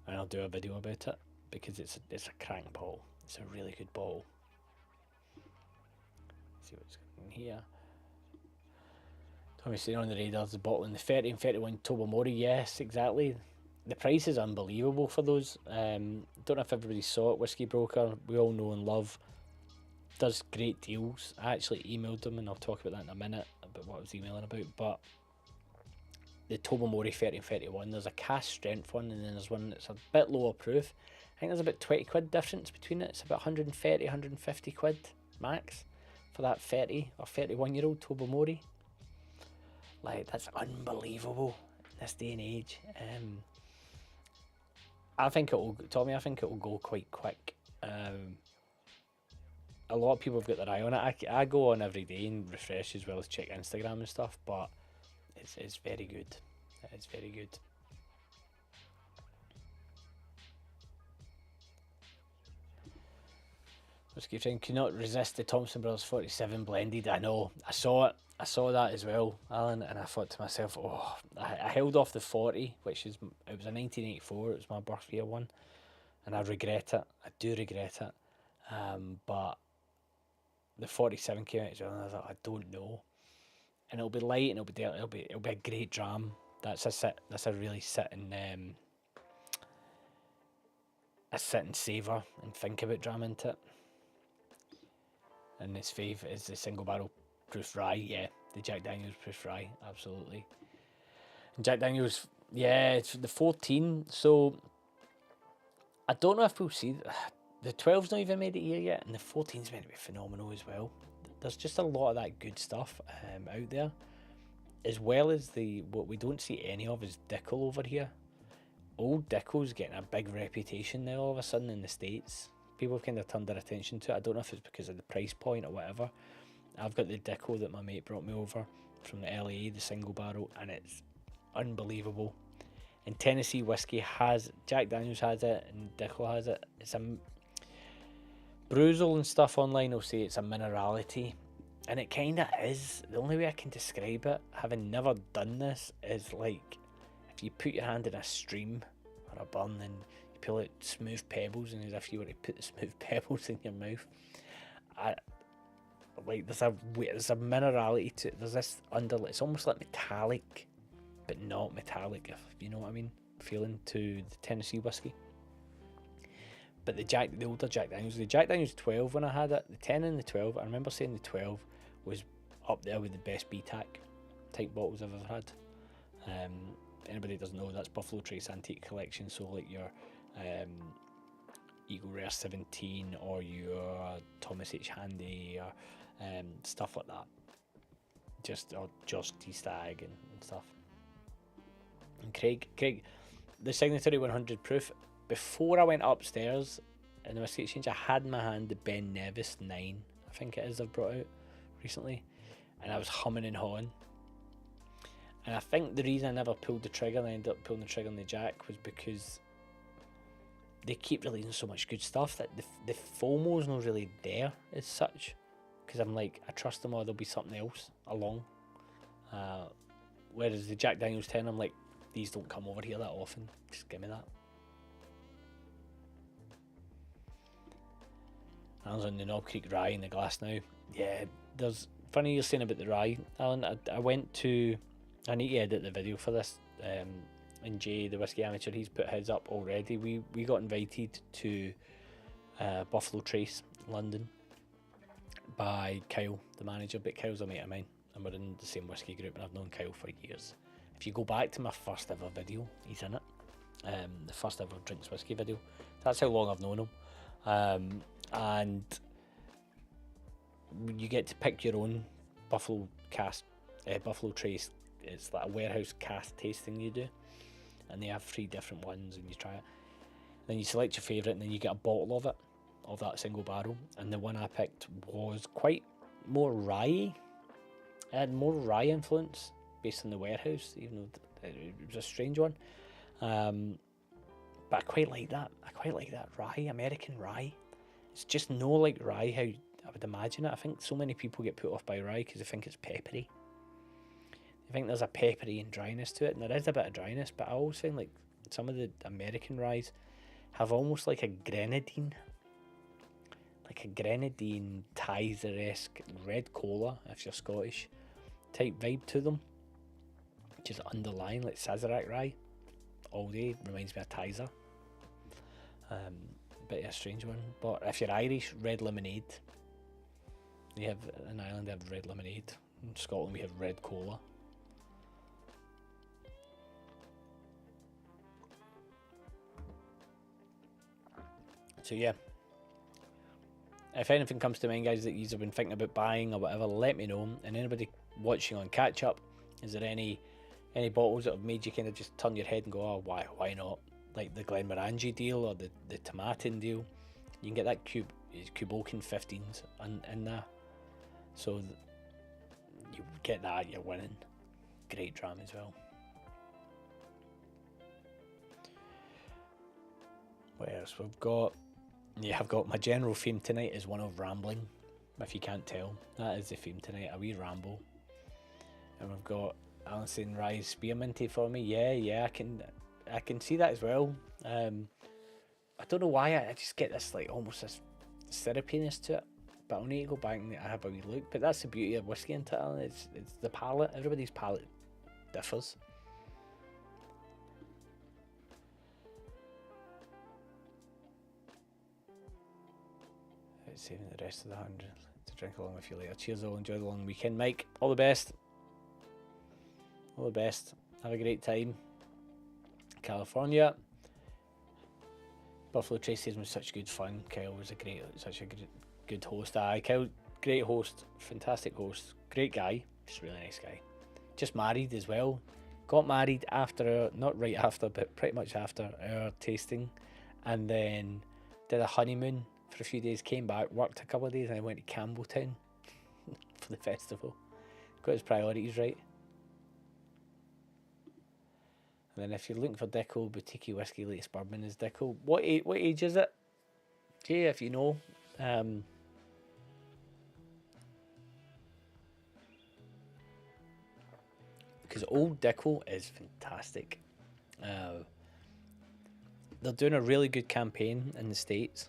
A: I'll do a video about it, because it's a crank bottle. It's a really good bottle. Let's see what's in here. Tommy saying on the radar, the bottle in the 30 and 31 Tobamori. Yes, exactly. The price is unbelievable for those. Don't know if everybody saw it. Whiskey Broker, we all know and love, does great deals. I actually emailed them, and I'll talk about that in a minute, about what I was emailing about. But the Tobamori 30 and 31, there's a cask strength one, and then there's one that's a bit lower proof. I think there's about 20 quid difference between it. It's about 130, 150 quid max for that 30 or 31-year-old Tobamori. Like, that's unbelievable in this day and age. I think it will go quite quick. A lot of people have got their eye on it. I go on every day and refresh, as well as check Instagram and stuff, but it's very good. It's very good. Whiskey Friend cannot resist the Thompson Brothers 47 blended. I know. I saw it. I saw that as well, Alan, and I thought to myself, oh, I held off the 40, it was a 1984, it was my birth year one, and I regret it. I do regret it. But the 47 came out as well, and I thought, I don't know. And it'll be light, and it'll be a great dram. That's a really sit and savour and think about dram into it. And his fave is the single barrel proof rye, yeah, the Jack Daniel's proof rye, absolutely. And Jack Daniel's, yeah, it's the 14, so I don't know if we'll see, the 12's not even made it here yet, and the 14's meant to be phenomenal as well. There's just a lot of that good stuff out there. as well as what we don't see any of is Dickel over here. Old Dickel's getting a big reputation now all of a sudden in the States. People have kind of turned their attention to it. I don't know if it's because of the price point or whatever. I've got the Dickel that my mate brought me over from the LA, the single barrel, and it's unbelievable. And Tennessee whiskey has, Jack Daniels has it, and Dickel has it. It's a Bruzel and stuff online will say it's a minerality, and it kind of is. The only way I can describe it, having never done this, is like if you put your hand in a stream or a burn and you pull out smooth pebbles, and as if you were to put the smooth pebbles in your mouth. There's a minerality to it. There's this it's almost like metallic, but not metallic, if you know what I mean, feeling to the Tennessee whiskey. But the older Jack Daniels, the Jack Daniels 12 when I had it, the 10 and the 12, I remember saying the 12 was up there with the best BTAC type bottles I've ever had. Anybody doesn't know, that's Buffalo Trace Antique Collection, so like your Eagle Rare 17 or your Thomas H. Handy or stuff like that. Or Josh T. Stag and stuff. And Craig, the Signatory 100 proof, before I went upstairs in the Whiskey Exchange, I had in my hand the Ben Nevis 9, I think it is, I've brought out recently, and I was humming and hawing. And I think the reason I never pulled the trigger and I ended up pulling the trigger on the Jack was because they keep releasing so much good stuff that the FOMO's not really there as such, because I'm like, I trust them or there'll be something else along. Whereas the Jack Daniels 10, I'm like, these don't come over here that often, just give me that. I was on the Knob Creek Rye in the glass now. Yeah, there's, funny you're saying about the rye, Alan. I need to edit the video for this. And Jay, the Whiskey Amateur, he's put his up already. We got invited to Buffalo Trace, London, by Kyle, the manager. But Kyle's a mate of mine, and we're in the same whiskey group, and I've known Kyle for years. If you go back to my first ever video, he's in it. The first ever Drinks Whiskey video. That's how long I've known him. And you get to pick your own Buffalo Trace. It's like a warehouse cask tasting you do, and they have 3 different ones, and you try it. Then you select your favourite, and then you get a bottle of it, of that single barrel. And the one I picked was quite more rye. It had more rye influence based on the warehouse, even though it was a strange one. But I quite like that. I quite like that rye, American rye. It's just no like rye how I would imagine it. I think so many people get put off by rye because they think it's peppery. I think there's a peppery and dryness to it, and there is a bit of dryness, but I always find like some of the American ryes have almost like a grenadine Tizer-esque red cola, if you're Scottish, type vibe to them, which is underlying, like Sazerac rye all day, reminds me of Tizer. Bit of a strange one. But if you're Irish, red lemonade. In Ireland they have red lemonade. In Scotland we have red cola. So yeah, if anything comes to mind, guys, that you've been thinking about buying or whatever, let me know. And anybody watching on catch up, is there any bottles that have made you kind of just turn your head and go, oh, why not? Like the Glenmorangie deal or the Tomatin deal. You can get that Cubokin 15s in there. So you get that, you're winning. Great dram as well. What else we've got? Yeah, I've got my general theme tonight is one of rambling. If you can't tell, that is the theme tonight, a wee ramble. And we've got Alison Rye's Spearminty for me. Yeah, I can see that as well. I don't know why I just get this like almost this syrupiness to it, but I'll need to go back and have a wee look. But that's the beauty of whiskey in Alan. It's the palate. Everybody's palate differs. Saving the rest of the 100 to drink along with you later. Cheers all, enjoy the long weekend. Mike, all the best. All the best. Have a great time. California. Buffalo Trace was such good fun. Kyle was such a good host. Kyle, great host, fantastic host, great guy, just a really nice guy. just married as well. Got married not right after, but pretty much after our tasting, and then did a honeymoon for a few days, came back, worked a couple of days, and I went to Campbelltown for the festival. Got his priorities right. And then if you're looking for Dickel, boutique whiskey, latest bourbon is Dickel. What age is it? Jay, if you know. Because Old Dickel is fantastic. They're doing a really good campaign in the States.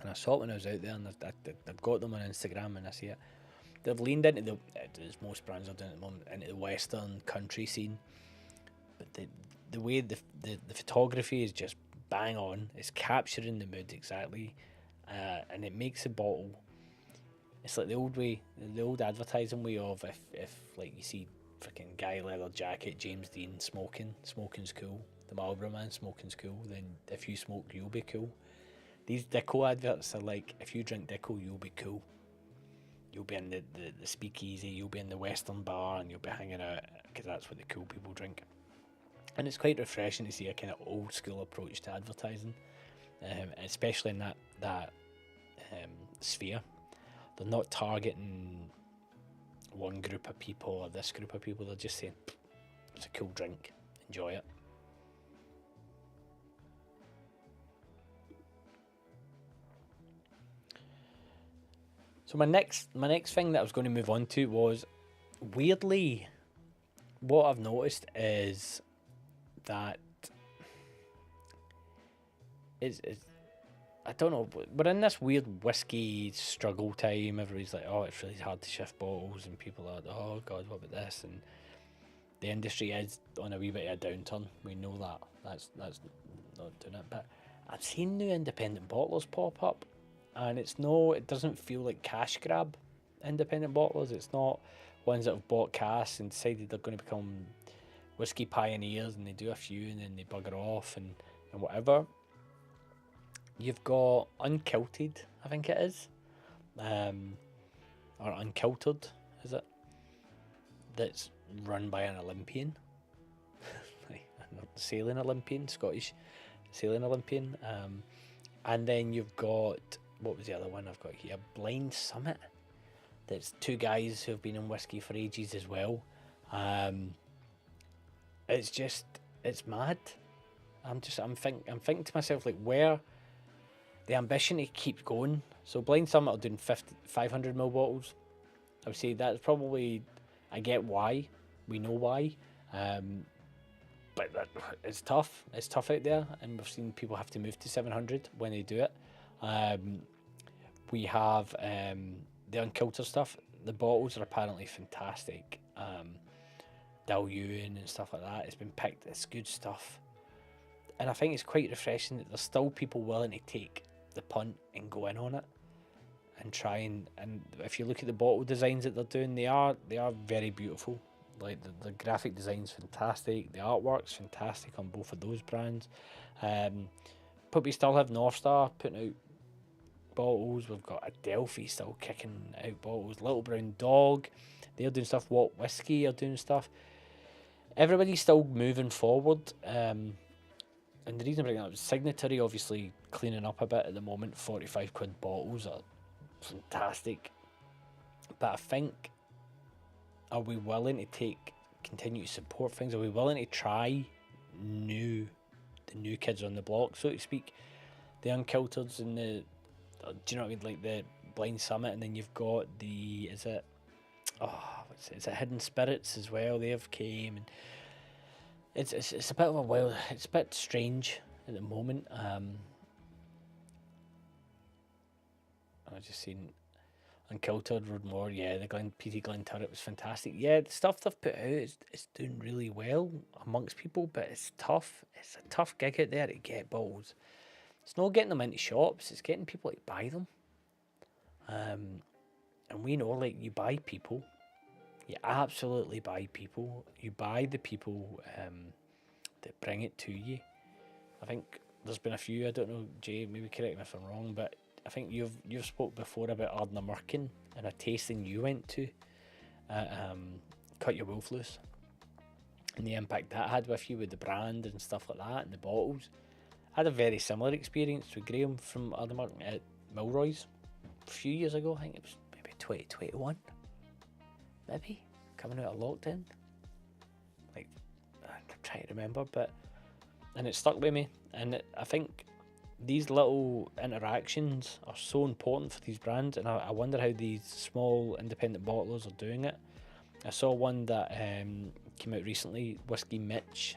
A: And I saw it when I was out there, and I've got them on Instagram and I see it. They've leaned into as most brands are doing at the moment, into the Western country scene. But the way the photography is just bang on. It's capturing the mood exactly. And it makes the bottle, it's like the old way, the old advertising way of if like you see freaking guy leather jacket, James Dean smoking's cool. The Marlboro Man, smoking's cool. Then if you smoke, you'll be cool. These Dickel adverts are like, if you drink Dickel, you'll be cool. You'll be in the speakeasy, you'll be in the Western bar, and you'll be hanging out, because that's what the cool people drink. And it's quite refreshing to see a kind of old school approach to advertising, especially in that sphere. They're not targeting one group of people or this group of people. They're just saying, it's a cool drink, enjoy it. So my next thing that I was going to move on to was, weirdly, what I've noticed is that is I don't know, we're in this weird whiskey struggle time. Everybody's like, oh, it's really hard to shift bottles, and people are, oh god, what about this? And the industry is on a wee bit of a downturn. We know that. That's not doing it. But I've seen new independent bottlers pop up, and it doesn't feel like cash grab independent bottlers. It's not ones that have bought casks and decided they're going to become whiskey pioneers, and they do a few and then they bugger off and whatever. You've got Unkilted, I think it is, or Unkiltered, is it? That's run by an Olympian, sailing Olympian, Scottish sailing Olympian. And then you've got, what was the other one I've got here? Blind Summit. That's two guys who've been in whiskey for ages as well. It's mad. I'm thinking to myself, like, where the ambition to keep going. So Blind Summit are doing 500ml bottles. I would say that's probably, I get why, we know why, but it's tough. It's tough out there, and we've seen people have to move to 700 when they do it. We have the Unkiltered stuff. The bottles are apparently fantastic. Dalyun and stuff like that. It's been picked. It's good stuff. And I think it's quite refreshing that there's still people willing to take the punt and go in on it and try and if you look at the bottle designs that they're doing, they are very beautiful. Like the graphic design's fantastic, the artwork's fantastic on both of those brands. But we still have North Star putting out bottles. We've got Adelphi still kicking out bottles. Little Brown Dog, they're doing stuff. What Whiskey are doing stuff. Everybody's still moving forward. And the reason I bring that up is Signatory obviously cleaning up a bit at the moment. 45 quid bottles are fantastic. But I think, are we willing to continue to support things? Are we willing to try the new kids on the block, so to speak? The Unkilteds and do you know what I mean? Like the Blind Summit, and then you've got it's a Hidden Spirits as well. They've came, and it's a bit of it's a bit strange at the moment. I've just seen Unkiltered, Roadmore, yeah, the PT Glen Turret was fantastic. Yeah, the stuff they've put out is doing really well amongst people, but it's tough. It's a tough gig out there to get bottles. It's not getting them into shops, it's getting people to buy them. And we know, like, you buy people. You absolutely buy people. You buy the people that bring it to you. I think there's been a few, I don't know, Jay, maybe correct me if I'm wrong, but I think you've spoke before about Ardnamurchan and a tasting you went to at cut your wolf loose. And the impact that had with you with the brand and stuff like that and the bottles. I had a very similar experience with Graham from Ardmurton at Milroy's a few years ago. I think it was maybe 2021. Maybe coming out of lockdown. Like, I'm trying to remember, and it stuck with me. And I think these little interactions are so important for these brands, and I wonder how these small independent bottlers are doing it. I saw one that came out recently, Whiskey Mitch,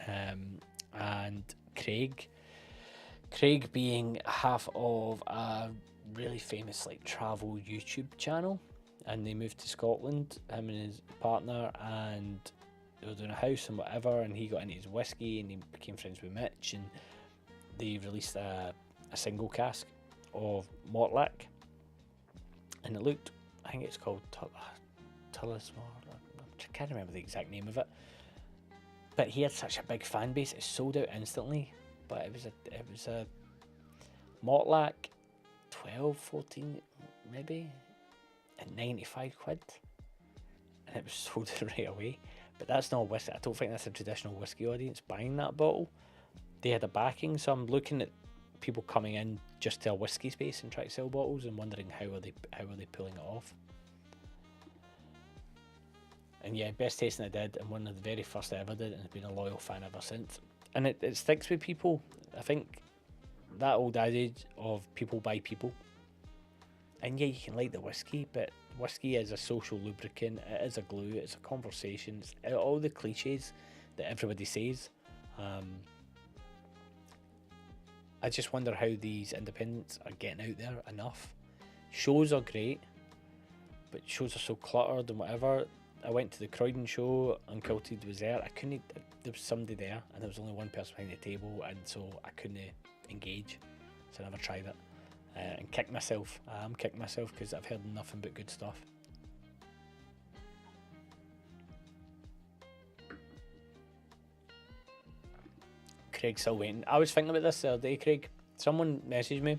A: and Craig being half of a really famous like travel YouTube channel, and they moved to Scotland, him and his partner, and they were doing a house and whatever, and he got into his whiskey and he became friends with Mitch, and they released a single cask of Mortlach, and it looked, I think it's called Tullismore, I can't remember the exact name of it, but he had such a big fan base, it sold out instantly. But it was a Mortlach 12, 14 maybe at 95 quid, and it was sold right away. But that's not whiskey. I don't think that's a traditional whiskey audience buying that bottle. They had a backing, so I'm looking at people coming in just to a whiskey space and try to sell bottles and wondering how are they pulling it off. And yeah, best tasting I did, and one of the very first I ever did, and I've been a loyal fan ever since. And it sticks with people. I think that old adage of people buy people. And yeah, you can like the whiskey, but whiskey is a social lubricant, it is a glue, it's a conversation, it's all the cliches that everybody says. I just wonder how these independents are getting out there enough. Shows are great, but shows are so cluttered and whatever. I went to the Croydon show, Uncultured was there. There was somebody there, and there was only one person behind the table, and so I couldn't engage, so I never tried it. And kicked myself. I'm kicking myself because I've heard nothing but good stuff. Craig's still waiting. I was thinking about this the other day, Craig. Someone messaged me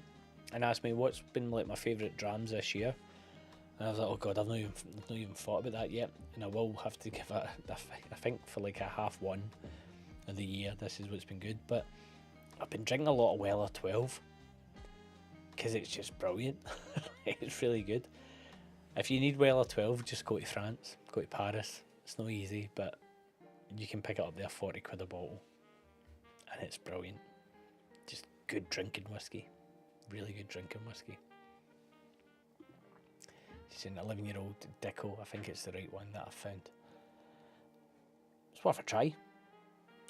A: and asked me what's been like my favourite drams this year. And I was like, oh god, I've not even thought about that yet. And I will have to give it, I think for like a half one of the year, this is what's been good. But I've been drinking a lot of Weller 12 because it's just brilliant. It's really good. If you need Weller 12, just go to France, go to Paris. It's not easy, but you can pick it up there, 40 quid a bottle. And it's brilliant. Just good drinking whiskey. Really good drinking whiskey. She's an 11-year-old Dicko. I think it's the right one that I've found. It's worth a try.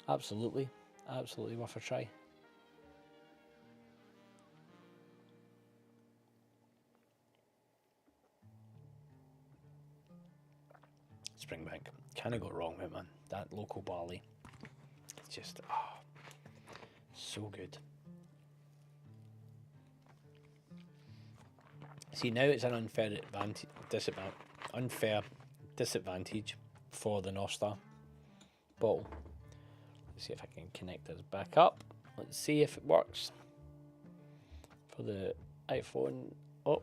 A: Absolutely. Absolutely worth a try. Springbank. Can't go wrong with it, man. That local barley. It's just, so good. See, now it's an unfair disadvantage for the North Star bottle. Let's see if I can connect this back up. Let's see if it works. For the iPhone. Oh.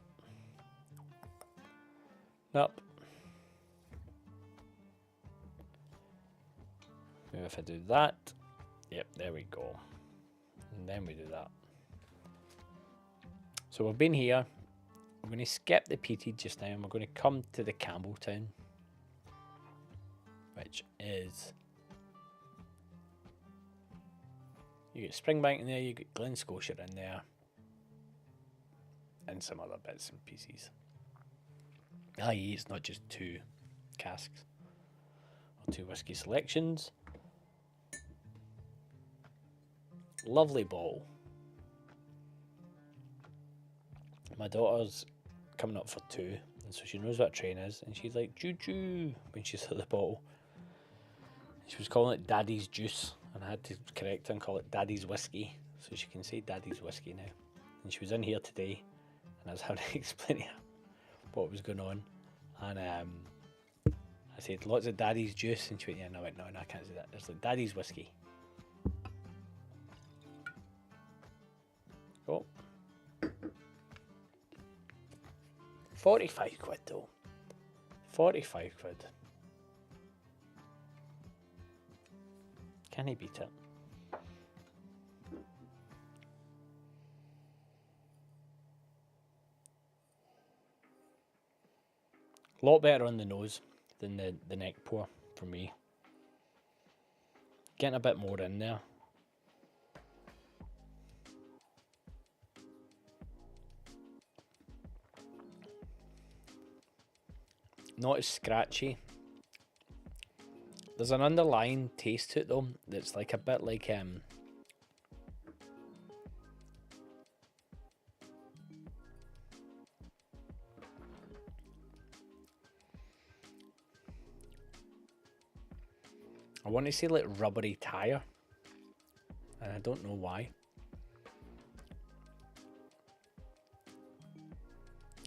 A: Nope. Maybe if I do that. Yep, there we go. And then we do that. So we've been here. I'm going to skip the peated just now, and we're going to come to the Campbelltown, which is, you get Springbank in there, you get Glen Scotia in there, and some other bits and pieces. I.e., it's not just two casks or two whiskey selections. Lovely bottle. My daughter's coming up for 2, and so she knows what a train is, and she's like, choo-choo, when she saw the bottle. She was calling it Daddy's Juice, and I had to correct her and call it Daddy's Whiskey, so she can say Daddy's Whiskey now. And she was in here today, and I was having to explain to her what was going on, and I said, lots of Daddy's Juice, and she went, yeah, no, I can't say that. It's like Daddy's Whiskey. Oh. 45 quid though. 45 quid. Can he beat it? A lot better on the nose than the neck pour for me. Getting a bit more in there. Not as scratchy. There's an underlying taste to it though that's like a bit like I want to say like rubbery tire, and I don't know why.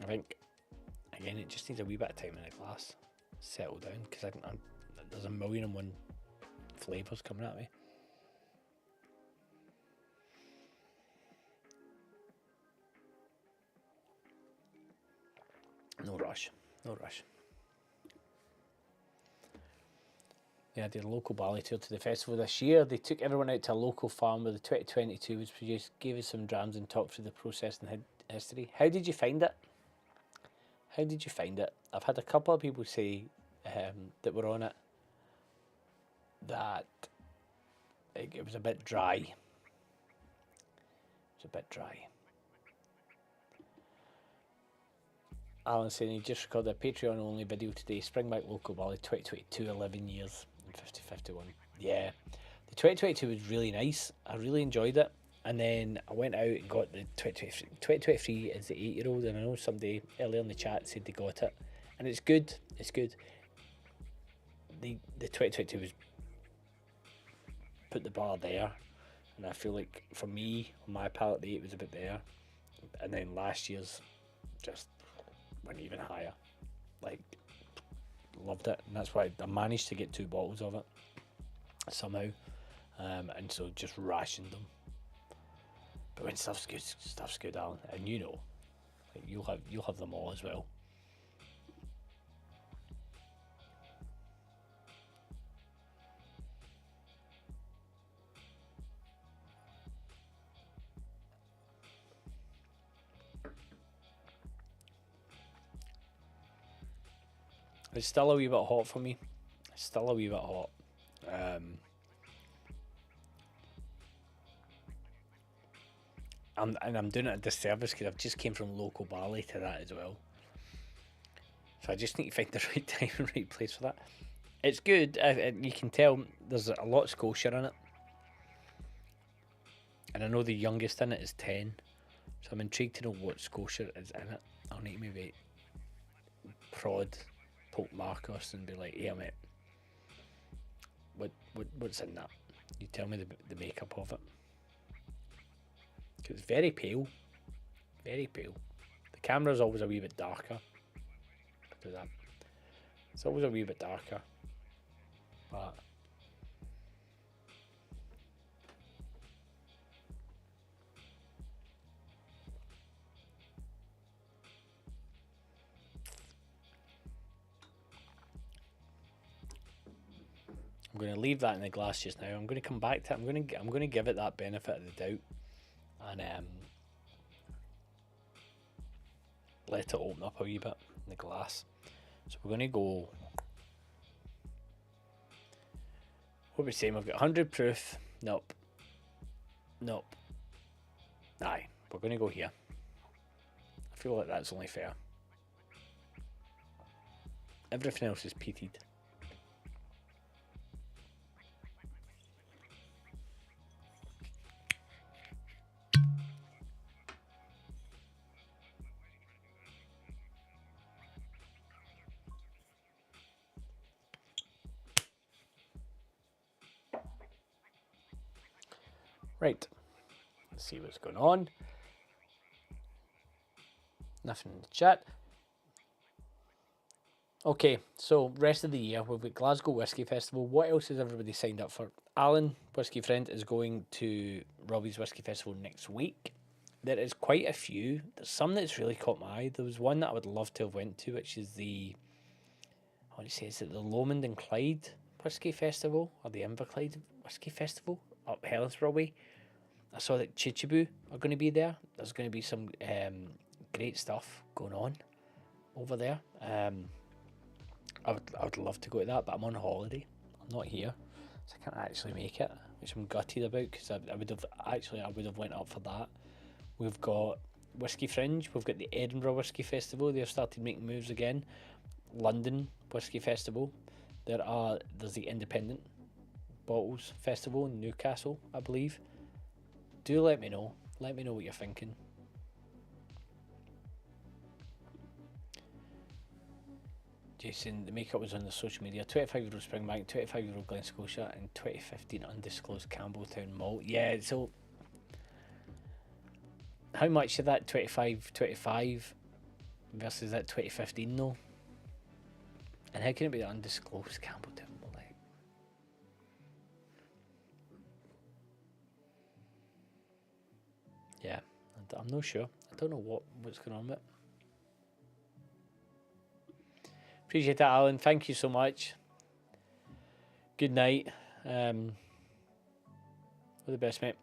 A: I think again it just needs a wee bit of time in the glass, settle down, because there's a million and one flavours coming at me. No rush, no rush. Yeah, I did a local barley tour to the festival this year. They took everyone out to a local farm where the 2022 was produced, gave us some drams and talked through the process and history. How did you find it? How did you find it? I've had a couple of people say that were on it that it was a bit dry. It was a bit dry. Alan saying he just recorded a Patreon only video today. Springbank Local Barley 2022, 11 years and 50-51. Yeah, the 2022 was really nice. I really enjoyed it. And then I went out and got the 2023. 2023 is the 8-year-old, and I know somebody earlier in the chat said they got it. And it's good. It's good. The 2022 was put the bar there. And I feel like for me, on my palate, the 8 was a bit there. And then last year's just went even higher. Like, loved it, and that's why I managed to get 2 bottles of it somehow, and so just rationed them. But when stuff's good, Alan, and you know, like you'll have them all as well. It's still a wee bit hot for me. It's still a wee bit hot. I'm doing it a disservice because I've just came from local barley to that as well. So I just need to find the right time and right place for that. It's good. You can tell there's a lot of Scotia in it. And I know the youngest in it is 10. So I'm intrigued to know what Scotia is in it. I'll need to maybe prod Pope Marcos and be like, yeah mate, what's in that? You tell me the makeup of it. Cause it's very pale. Very pale. The camera's always a wee bit darker. Do that. It's always a wee bit darker. But I'm going to leave that in the glass just now. I'm going to come back to it. I'm going to give it that benefit of the doubt, and let it open up a wee bit in the glass. So we're going to go. What are we saying? We've got 100 proof. Nope. Aye, we're going to go here. I feel like that's only fair. Everything else is peated. Right, let's see what's going on. Nothing in the chat. Okay, so rest of the year we've got Glasgow Whisky Festival. What else has everybody signed up for? Alan, Whisky Friend, is going to Robbie's Whisky Festival next week. There is quite a few. There's some that's really caught my eye. There was one that I would love to have went to, which is I want to say, is it the Lomond and Clyde Whisky Festival or the Inverclyde Whisky Festival up Helensburgh way. I saw that Chichibu are going to be there. There's going to be some great stuff going on over there. I would love to go to that, but I'm on holiday. I'm not here, so I can't actually make it, which I'm gutted about, because I would have went up for that. We've got Whisky Fringe. We've got the Edinburgh Whisky Festival. They've started making moves again. London Whisky Festival. There's the Independent Bottles Festival in Newcastle, I believe. Do let me know. Let me know what you're thinking. Jason, the makeup was on the social media. 25-year-old Springbank, 25-year-old Glen Scotia, and 2015 undisclosed Campbelltown malt. Yeah, so how much of that 25 versus that 2015 though? And how can it be the undisclosed Campbelltown malt? Like, yeah, I'm not sure. I don't know what's going on with it. Appreciate that, Alan. Thank you so much. Good night. All the best, mate.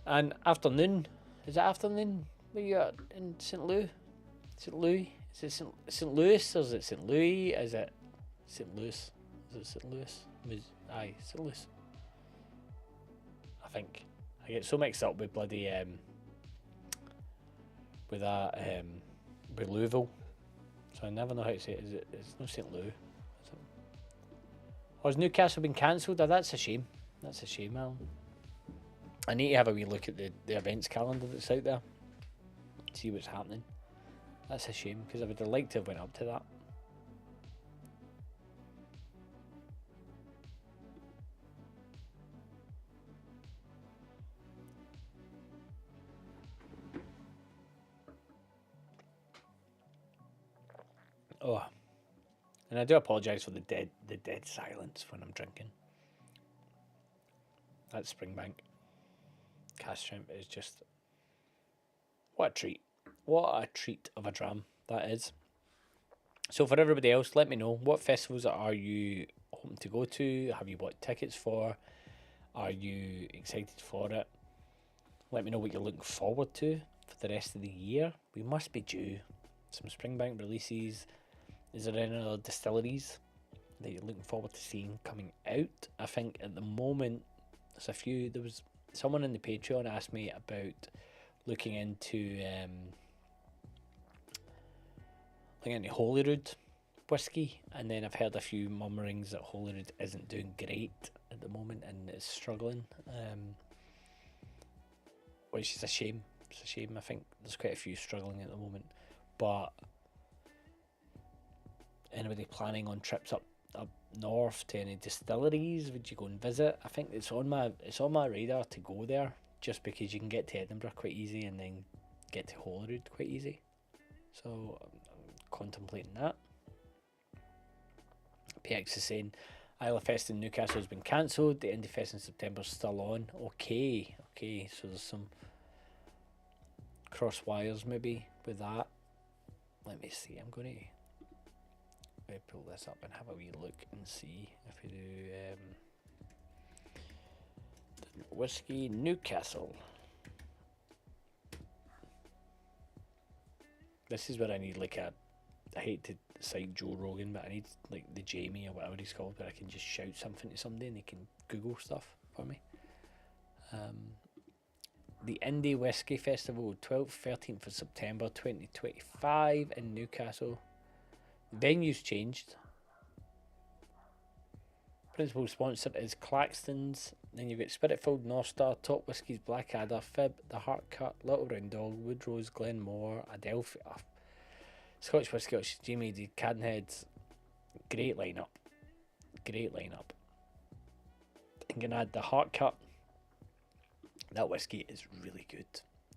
A: And afternoon. Is it afternoon? Where you at in St. Louis? St. Louis? Is it St. Louis or is it St. Louis? Is it St. Louis? Is it St. Louis? Aye, St. Louis. I think. I get so mixed up with bloody with Louisville, so I never know how to say it. It's no St. Louis. Or has Newcastle been cancelled? Oh, that's a shame. That's a shame, Alan. I need to have a wee look at the events calendar that's out there, see what's happening. That's a shame, because I would have liked to have went up to that. Oh, and I do apologise for the dead silence when I'm drinking. That Springbank cast shrimp is just, what a treat. What a treat of a dram that is. So for everybody else, let me know, what festivals are you hoping to go to? Have you bought tickets for? Are you excited for it? Let me know what you're looking forward to for the rest of the year. We must be due some Springbank releases. Is there any other distilleries that you're looking forward to seeing coming out? I think at the moment there's a few. There was someone in the Patreon asked me about looking into Holyrood whiskey, and then I've heard a few murmurings that Holyrood isn't doing great at the moment and is struggling, which is a shame. It's a shame. I think there's quite a few struggling at the moment, but anybody planning on trips up north to any distilleries, would you go and visit? I think it's on my radar to go there, just because you can get to Edinburgh quite easy and then get to Holyrood quite easy. So I'm contemplating that. PX is saying Isla Fest in Newcastle has been cancelled. The Indie Fest in September is still on. Okay, so there's some cross wires maybe with that. Let me see. I'm going to pull this up and have a wee look and see if we do whiskey Newcastle. This is where I need like I hate to cite Joe Rogan, but I need like the Jamie or whatever he's called, where I can just shout something to somebody and they can Google stuff for me. The Indie Whiskey Festival, 12th, 13th of September 2025 in Newcastle. Venue's changed. Principal sponsor is Claxton's. Then you've got Spiritfield, North Star, Top Whiskies, Blackadder, Fib, The Heart Cut, Little Round Dog, Woodrose, Glenmore, Adelphi, Scotch Whisky, Jamie D, Cadenheads. Great lineup. Great lineup. I'm going to add The Heart Cut. That whiskey is really good.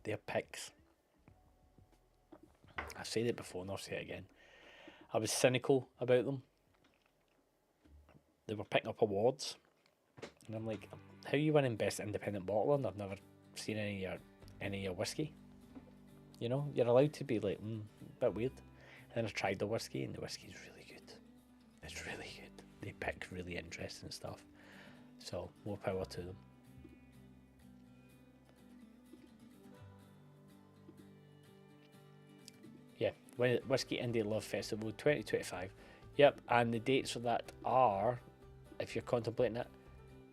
A: Their picks. I've said it before and I'll say it again. I was cynical about them. They were picking up awards. And I'm like, how are you winning Best Independent Bottler? And I've never seen any of your whiskey. You know, you're allowed to be like, a bit weird. And then I tried the whiskey and the whiskey is really good. It's really good. They pick really interesting stuff. So, more power to them. Yeah, Whiskey Indie Love Festival 2025. Yep, and the dates for that are, if you're contemplating it,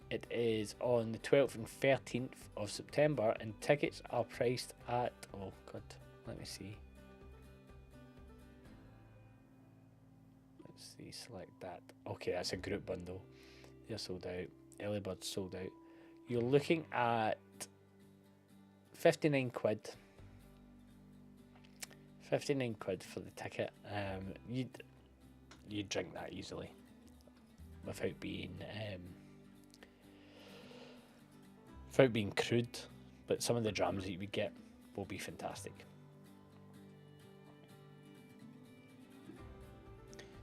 A: it is on the 12th and 13th of September, and tickets are priced at, oh god, let me see. Let's see, select that. Okay, that's a group bundle. They're sold out. Early Bird's sold out. You're looking at 59 quid. 59 quid for the ticket. You'd drink that easily without being crude, but some of the drams that you would get will be fantastic.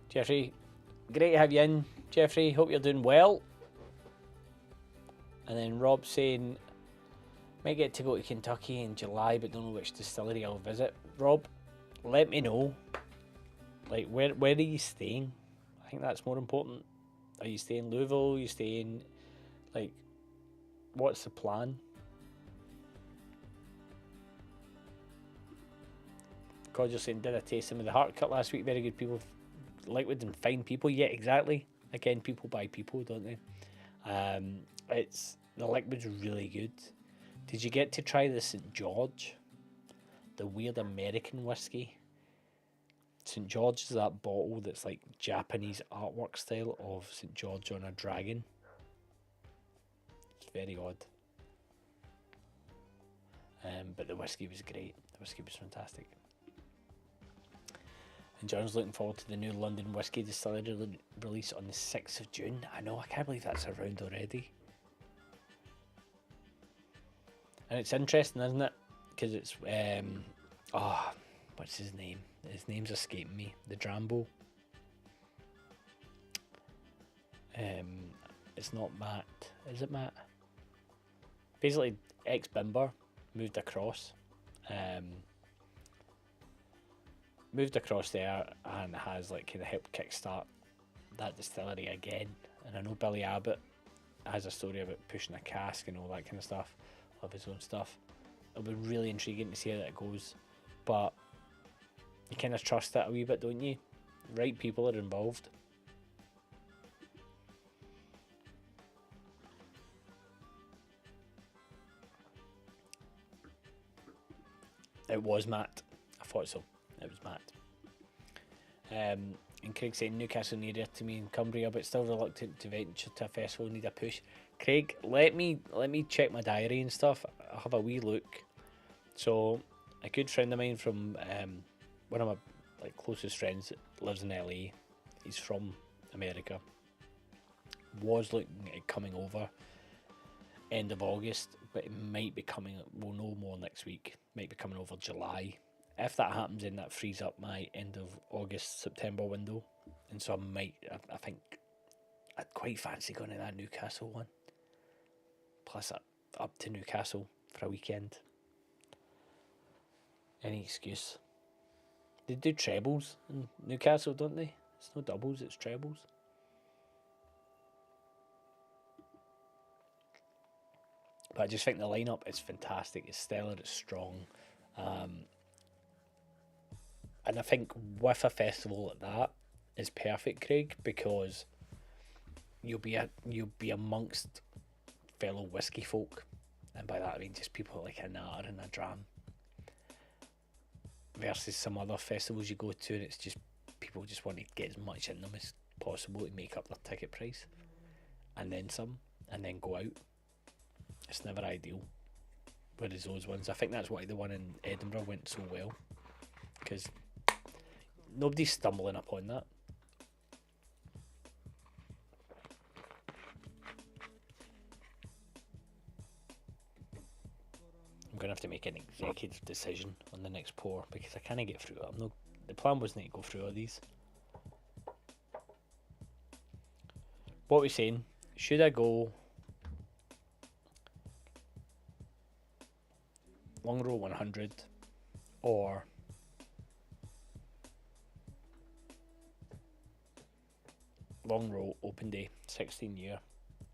A: Jeffrey, great to have you in, Jeffrey. Hope you're doing well. And then Rob saying, might get to go to Kentucky in July, but don't know which distillery I'll visit. Rob, let me know. Like, where are you staying? I think that's more important. Are you staying in Louisville? Are you staying, like, what's the plan? God, you're saying, did I taste some of the Heart Cut last week? Very good people. Liquid and fine people. Yeah, exactly. Again, people buy people, don't they? The liquid's really good. Did you get to try the St. George? The weird American whiskey? St. George is that bottle that's like Japanese artwork style of St. George on a dragon. It's very odd. But the whiskey was great. The whiskey was fantastic. And John's looking forward to the new London Whiskey Distillery release on the 6th of June. I know, I can't believe that's around already. And it's interesting, isn't it? Because it's, what's his name? His name's escaping me. The Drambo. It's not Matt. Is it Matt? Basically, ex-Bimber moved across. Moved across there and has like kind of helped kickstart that distillery again. And I know Billy Abbott has a story about pushing a cask and all that kind of stuff, of his own stuff. It'll be really intriguing to see how that goes, but you kind of trust that a wee bit, don't you? Right people are involved. It was Matt. I thought so. It was Matt. And Craig saying Newcastle nearer to me in Cumbria, but still reluctant to venture to a festival. Need a push. Craig, let me check my diary and stuff. I'll have a wee look. So a good friend of mine from one of my closest friends that lives in LA. He's from America. Was looking at coming over end of August, but it might be coming. We'll know more next week. Might be coming over July. If that happens, then that frees up my end of August, September window. And so I think I'd quite fancy going to that Newcastle one. Plus up to Newcastle for a weekend. Any excuse. They do trebles in Newcastle, don't they? It's no doubles, it's trebles. But I just think the lineup is fantastic. It's stellar, it's strong. And I think with a festival like that is perfect, Craig, because you'll be amongst fellow whiskey folk, and by that I mean just people like a Nar and a Dram, versus some other festivals you go to and it's just people just want to get as much in them as possible to make up their ticket price, and then some, and then go out. It's never ideal. Whereas those ones, I think that's why the one in Edinburgh went so well, because nobody's stumbling upon that. I'm going to have to make an executive decision on the next pour because I can't get through it. The plan wasn't to go through all these. What are we saying? Should I go Long Row 100 or long roll open day, 16 year,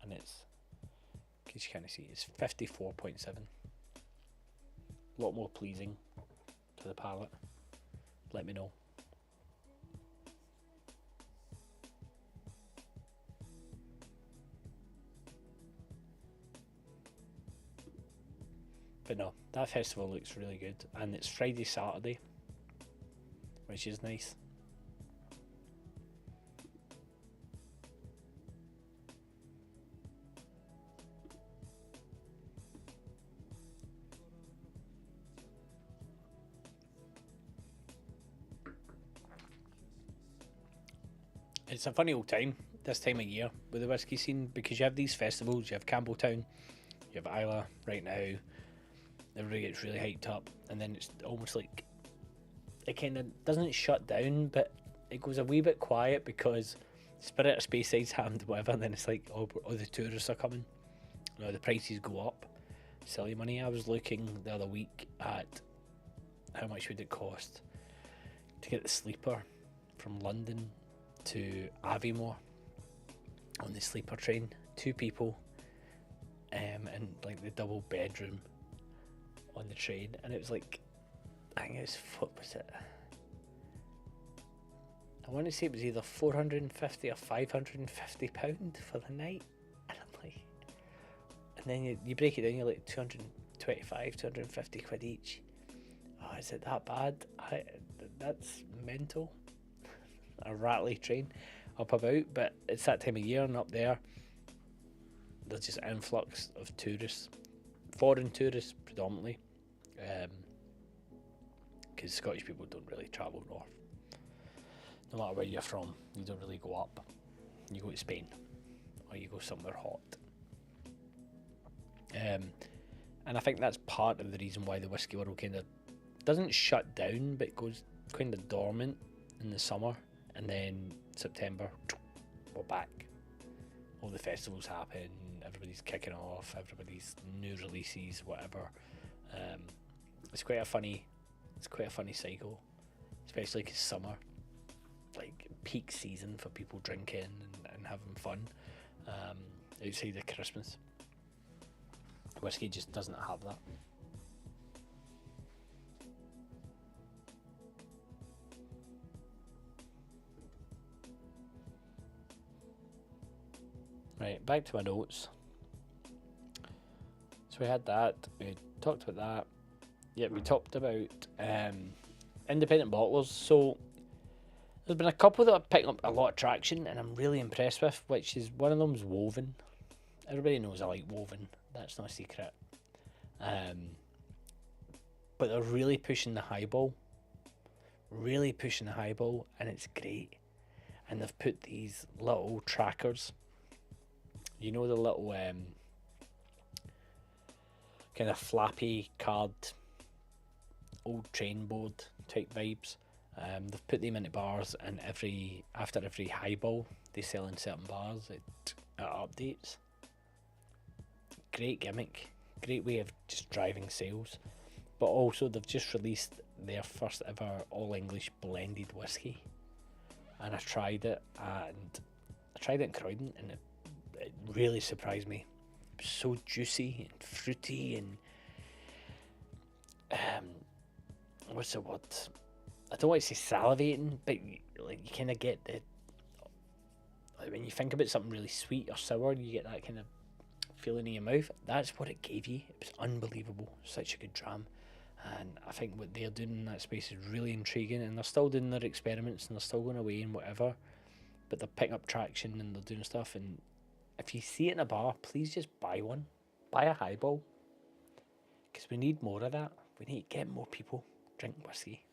A: and it's, in case you can't see, it's 54.7. A lot more pleasing to the palate. Let me know. But no, that festival looks really good, and it's Friday, Saturday, which is nice. It's a funny old time this time of year with the whisky scene, because you have these festivals. You have Campbelltown, you have Isla right now. Everybody gets really hyped up, and then it's almost like it kind of doesn't shut down, but it goes a wee bit quiet because Spirit of Speyside's happened, whatever, and then it's like, oh, the tourists are coming. You know, the prices go up. Silly money. I was looking the other week at how much would it cost to get the sleeper from London to Aviemore on the sleeper train. 2 people, and like the double bedroom on the train, and it was like, I think it was, what was it? I want to say it was either £450 or £550 for the night, and I'm like, and then you break it down, you're like 225, 250 quid each. Oh, is it that bad? That's mental. A rattly train up about, but it's that time of year, and up there there's just influx of tourists, foreign tourists predominantly, because Scottish people don't really travel north. No matter where you're from, you don't really go up. You go to Spain, or you go somewhere hot. And I think that's part of the reason why the whisky world kind of doesn't shut down, but goes kind of dormant in the summer, and then September, we're back. All the festivals happen, everybody's kicking off, everybody's new releases, whatever. It's quite a funny cycle, especially because summer, like peak season for people drinking and having fun, outside of Christmas. Whiskey just doesn't have that. Right, back to my notes. So we had that, we talked about that. Yeah, we talked about independent bottlers. So there's been a couple that are picking up a lot of traction, and I'm really impressed with, which is one of them's Woven. Everybody knows I like Woven, that's no secret. But they're really pushing the highball. And it's great. And they've put these little trackers. You know, the little kind of flappy card, old train board type vibes. They've put them into bars, and after every highball they sell in certain bars. It updates. Great gimmick, great way of just driving sales. But also they've just released their first ever all English blended whiskey, and I tried it in Croydon, and it really surprised me. It was so juicy and fruity, and what's the word? I don't want to say salivating, but like you kind of get the, like when you think about something really sweet or sour, you get that kind of feeling in your mouth. That's what it gave you. It was unbelievable. Such a good dram. And I think what they're doing in that space is really intriguing, and they're still doing their experiments, and they're still going away and whatever, but they're picking up traction and they're doing stuff. And if you see it in a bar, please just buy one. Buy a highball, because we need more of that. We need to get more people drink whiskey.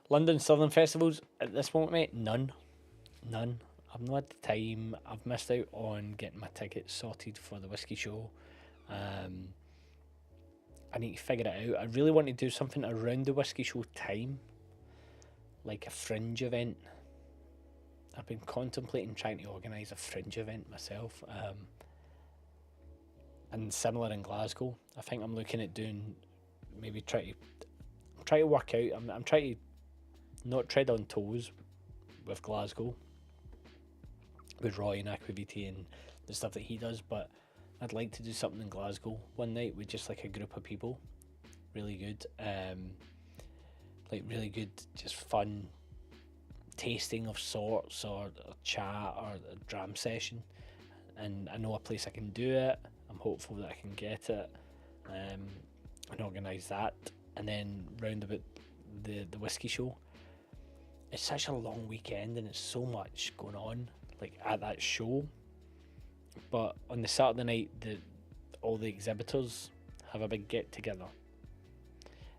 A: London Southern Festivals at this moment, mate, none. I've not had the time. I've missed out on getting my tickets sorted for the whiskey show. I need to figure it out. I really want to do something around the whiskey show time, like a fringe event. I've been contemplating trying to organise a fringe event myself, and similar in Glasgow. I think I'm looking at doing, maybe try to work out. I'm trying to not tread on toes with Glasgow, with Roy and Aquaviti and the stuff that he does, but I'd like to do something in Glasgow one night with just like a group of people. Really good, like really good, just fun tasting of sorts, or a chat, or a dram session. And I know a place I can do it. I'm hopeful that I can get it, and organise that. And then round about the whisky show. It's such a long weekend and it's so much going on, like at that show. But on the Saturday night, all the exhibitors have a big get together,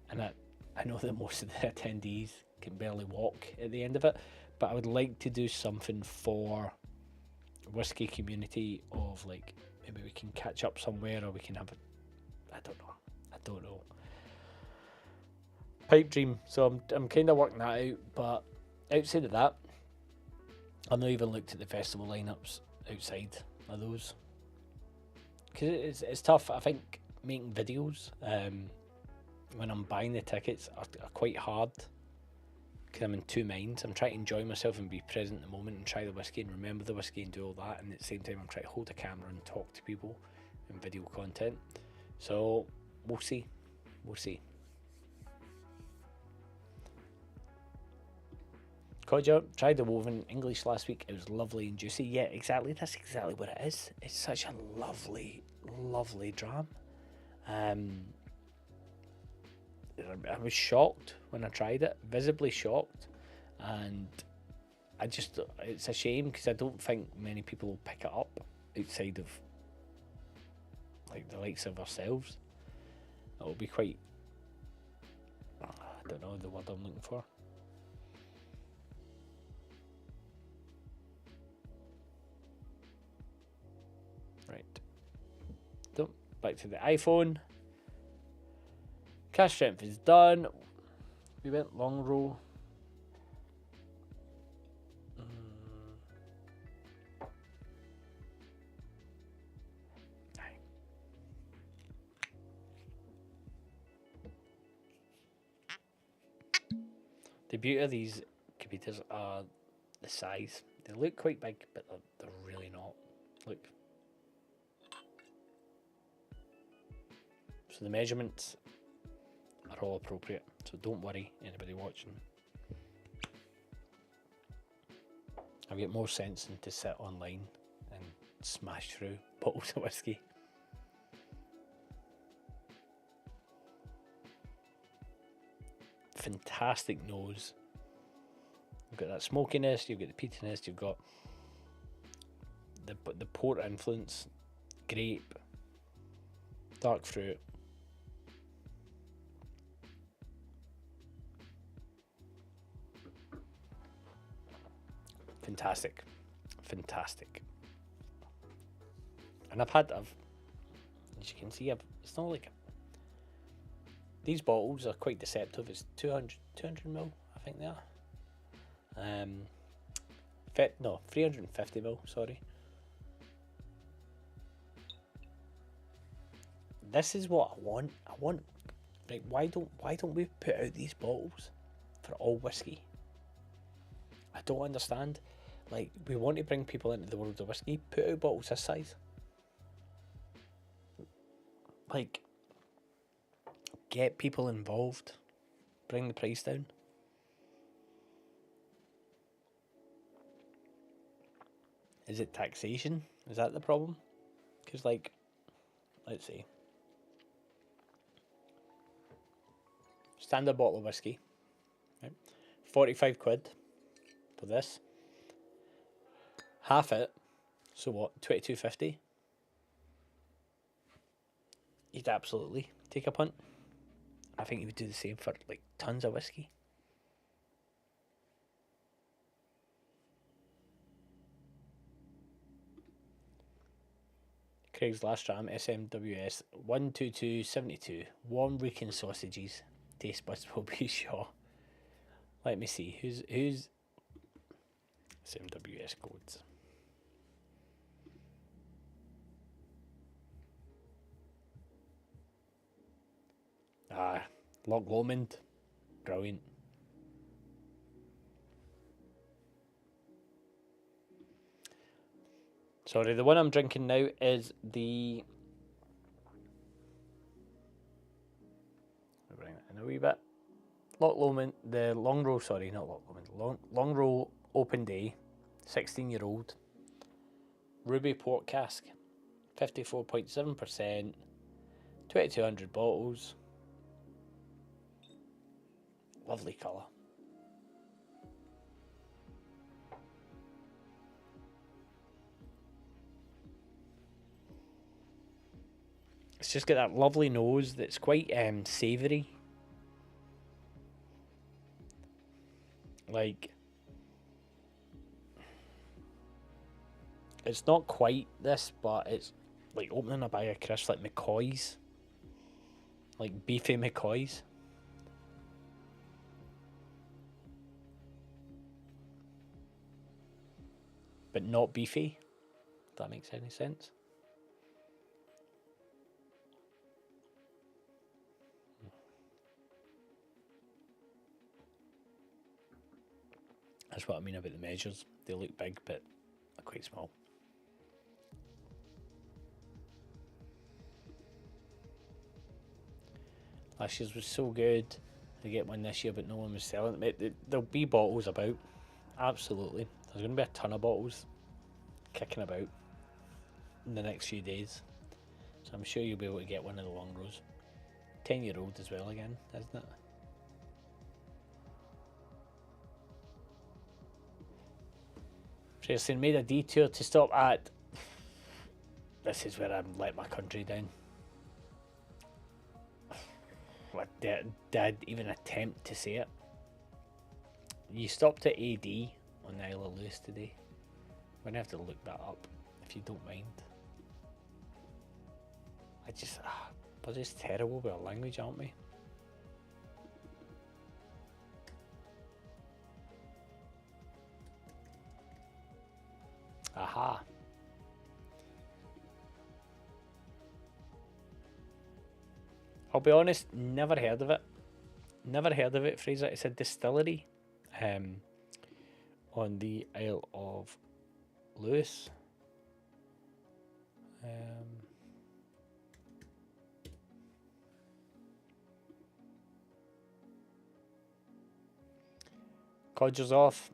A: and I know that most of the attendees can barely walk at the end of it, but I would like to do something for whisky community, of like maybe we can catch up somewhere, or we can have I don't know pipe dream. So I'm kind of working that out, but outside of that, I've not even looked at the festival lineups outside of those, because it's tough. I think making videos when I'm buying the tickets are quite hard, because I'm in two minds. I'm trying to enjoy myself and be present in the moment and try the whiskey and remember the whiskey and do all that, and at the same time I'm trying to hold a camera and talk to people in video content. So we'll see. Codger, tried the woven English last week. It was lovely and juicy. Yeah, exactly. That's exactly what it is. It's such a lovely, lovely dram. I was shocked when I tried it, visibly shocked, and it's a shame, because I don't think many people will pick it up outside of like the likes of ourselves. It'll be quite, I don't know the word I'm looking for. Right. So, back to the iPhone. Cash strength is done. We went long row. The beauty of these computers are the size. They look quite big, but they're really not. Look. So the measurements are all appropriate, so don't worry, anybody watching. I've got more sense than to sit online and smash through bottles of whiskey. Fantastic nose. You've got that smokiness, you've got the peatiness, you've got the port influence, grape, dark fruit. Fantastic. And as you can see, it's not like these bottles are quite deceptive. It's 200 ml, I think they are. 350 ml, sorry. This is what I want. Like, why don't we put out these bottles for all whiskey? I don't understand. Like, we want to bring people into the world of whiskey. Put out bottles this size. Like, get people involved. Bring the price down. Is it taxation? Is that the problem? Because, like, let's see. Standard bottle of whiskey. Right? 45 quid for this. Half it. So what? 22.50. You'd absolutely take a punt. I think you would do the same for like tons of whiskey. Craig's last dram, SMWS 12272. Warm Rican sausages. Taste buds will be sure. Let me see. Who's SMWS codes? Loch Lomond. Brilliant. Sorry, the one I'm drinking now is the... I'll bring it in a wee bit. Loch Lomond, the Long Row, sorry, not Loch Lomond, Long Row Open Day, 16-year-old, Ruby Port Cask, 54.7%, 2,200 bottles. Lovely colour. It's just got that lovely nose that's quite savoury. Like, it's not quite this, but it's like opening a bag of crisps like McCoy's. Like beefy McCoy's. But not beefy, if that makes any sense. That's what I mean about the measures. They look big, but they're quite small. Last year's was so good. I get one this year, but no one was selling it. There'll be bottles about. Absolutely. There's going to be a ton of bottles kicking about in the next few days. So I'm sure you'll be able to get one of the Long Rows. 10-year-old as well again, isn't it? Seriously, made a detour to stop at... This is where I let my country down. I did even attempt to say it. You stopped at AD on the Isle of Lewis today. I'm going to have to look that up, if you don't mind. We're just terrible with our language, aren't we? Aha. I'll be honest, never heard of it. Never heard of it, Fraser. It's a distillery on the Isle of Lewis. Codger's off.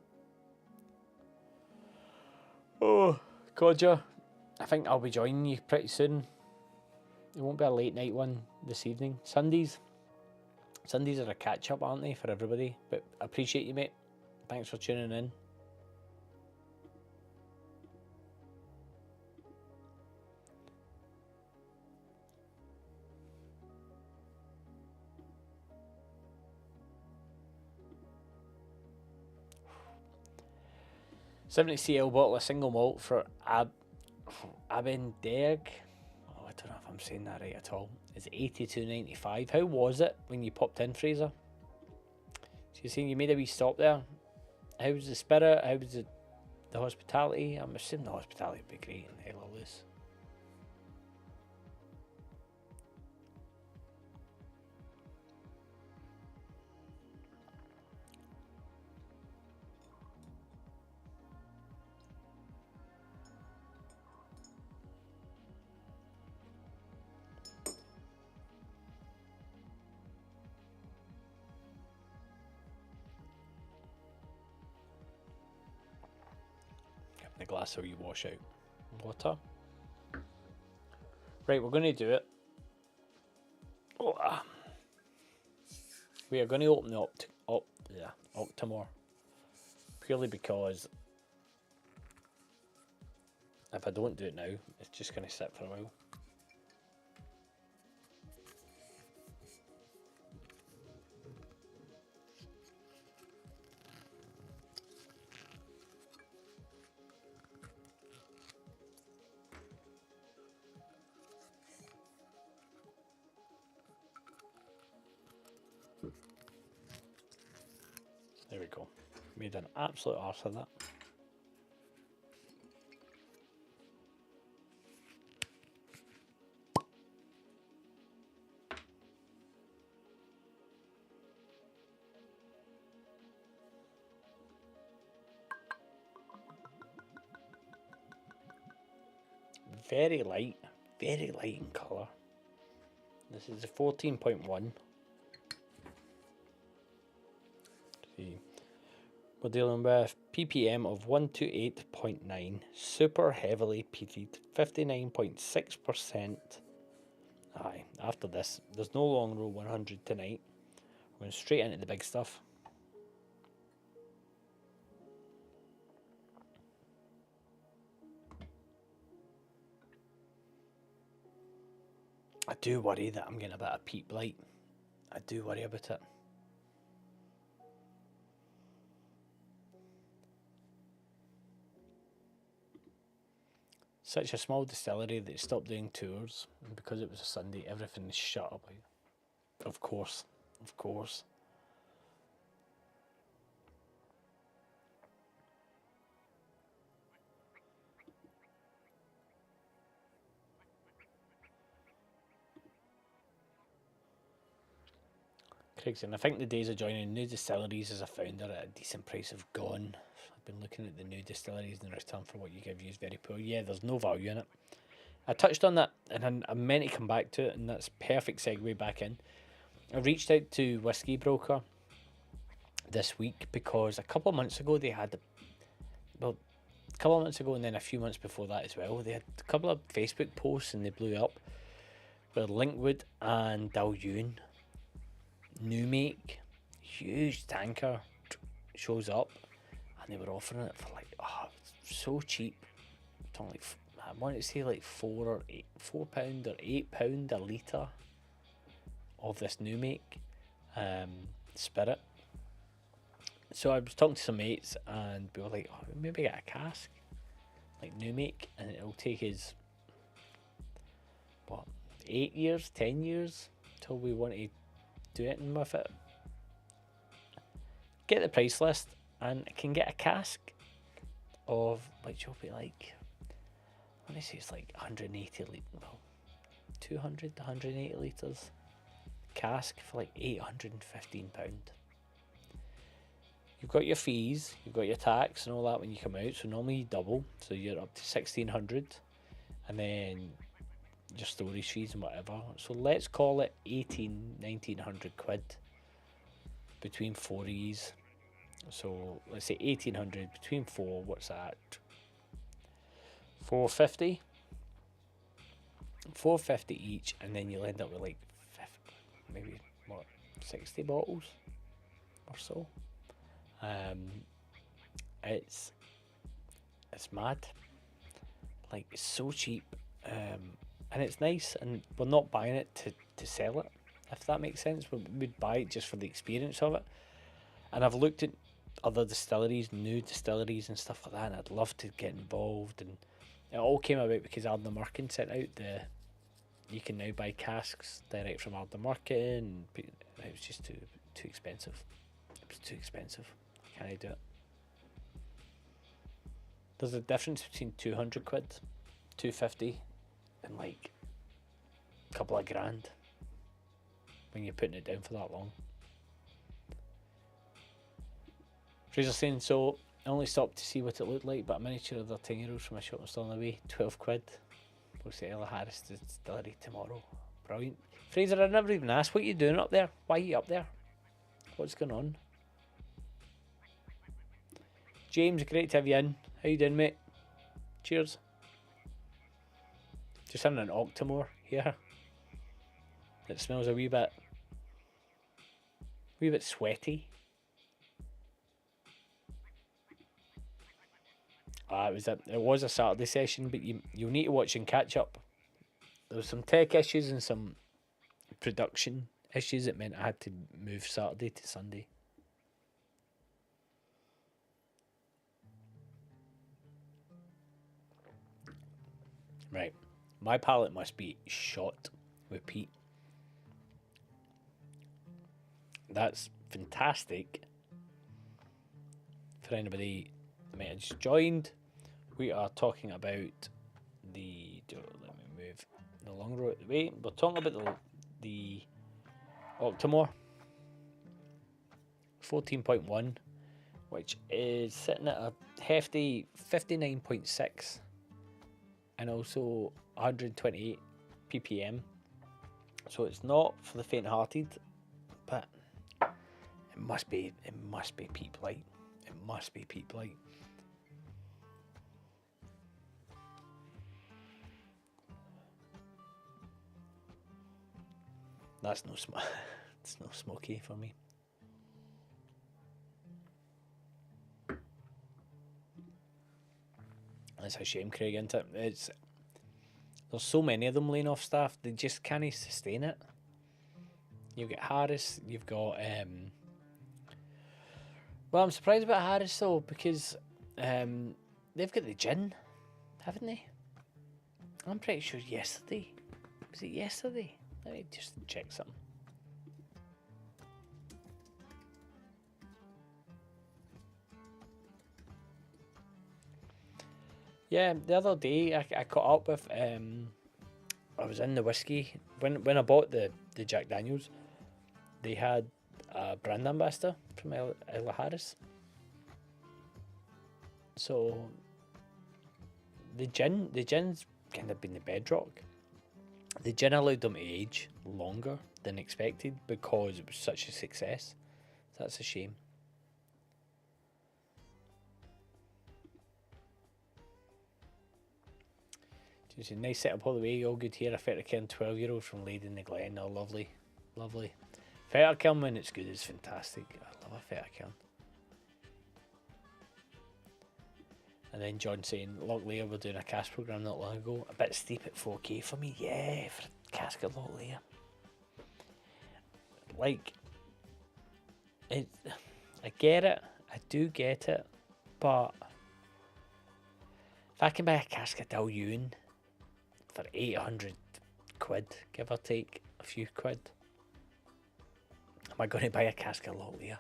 A: Oh, Codger. I think I'll be joining you pretty soon. It won't be a late night one this evening. Sundays are a catch up, aren't they, for everybody? But I appreciate you, mate. Thanks for tuning in. $70cl bottle of single malt for Abendeg. Oh, I don't know if I'm saying that right at all. It's $82.95. How was it when you popped in, Fraser? So you're saying you made a wee stop there. How was the spirit? How was the hospitality? I'm assuming the hospitality would be great in the Isle of Lewis. The glass so you wash out water. Right, we're going to do it. We are going to open the Octomore purely because if I don't do it now, it's just going to sit for a while. There we go. Made an absolute arse of that. very light in colour. This is a 14.1. See, we're dealing with ppm of 128.9, super heavily peated, 59.6%. Aye, after this, there's no long row 100 tonight. We're going straight into the big stuff. I do worry that I'm getting a bit of peat blight. I do worry about it. Such a small distillery that stopped doing tours, and because it was a Sunday, everything is shut up. Of course, of course. Craig saying, I think the days of joining new distilleries as a founder at a decent price have gone. I've been looking at the new distilleries and the return for what you give you is very poor. Yeah, there's no value in it. I touched on that and I meant to come back to it, and that's perfect segue back in. I reached out to Whisky Broker this week because a couple of months ago they had, well, a couple of months ago and then a few months before that as well, they had a couple of Facebook posts and they blew up where Linkwood and Dalyun, new make, huge tanker, shows up, and they were offering it for like, oh, so cheap. Talking like, I want to say like £4 or £8 a litre of this new make spirit. So I was talking to some mates and we were like, oh, maybe get a cask, like new make, and it'll take us, what, 8 years, 10 years till we want to do anything with it. Get the price list and I can get a cask of, which will be like, I want to say it's like 180 litres, well, 200 to 180 litres cask for like £815. You've got your fees, you've got your tax and all that when you come out, so normally you double, so you're up to 1600, and then your storage fees and whatever, so let's call it 1900 quid between 4 E's. So let's say 1800 between 4, what's that, 450 each, and then you'll end up with like 50, maybe what, 60 bottles or so. It's mad, like it's so cheap, and it's nice, and we're not buying it to sell it, if that makes sense. We'd buy it just for the experience of it. And I've looked at other distilleries, new distilleries and stuff like that, and I'd love to get involved. And it all came about because Ardnamurchan sent out you can now buy casks direct from Ardnamurchan, and it was just too expensive. It was too expensive. Can I do it? There's a difference between 200 quid, 250, and like a couple of grand when you're putting it down for that long. Fraser's saying, so I only stopped to see what it looked like, but a miniature of their 10-year-olds from a shop was still on the way, 12 quid. We'll see Ella Harris distillery tomorrow. Brilliant. Fraser, I never even asked, what are you doing up there? Why are you up there? What's going on? James, great to have you in. How you doing, mate? Cheers. Just having an Octomore here. It smells a wee bit sweaty. It was a Saturday session, but you'll need to watch and catch up. There was some tech issues and some production issues that meant I had to move Saturday to Sunday. Right, my palate must be shot with peat. That's fantastic. For anybody that might have just joined, we are talking about let me move the long row out the way. We're talking about the Octomore 14.1, which is sitting at a hefty 59.6 and also 128 ppm. So it's not for the faint-hearted, but it must be peep light. It must be peep light. That's no it's no smoky for me. That's a shame, Craig, isn't it? There's so many of them laying off staff, they just can't sustain it. You've got Harris, you've got well, I'm surprised about Harris though, because they've got the gin, haven't they? I'm pretty sure yesterday. Was it yesterday? Let me just check something. Yeah, the other day I caught up with I was in the whiskey when I bought the Jack Daniels. They had a brand ambassador from Ella Harris. So the gin's kind of been the bedrock. The gin allowed them to age longer than expected because it was such a success. That's a shame. Just a nice setup all the way, all good here. A Fettercairn 12-year-old from Leyden in the Glen. Oh, lovely, lovely. Fettercairn when it's good is fantastic. I love a Fettercairn. And then John saying, Lochlear were doing a cask programme not long ago. A bit steep at 4K for me. Yeah, for a cask of Lochlear. Like, I get it. I do get it. But if I can buy a cask of Dalyoun for 800 quid, give or take a few quid, am I going to buy a cask of Lochlear?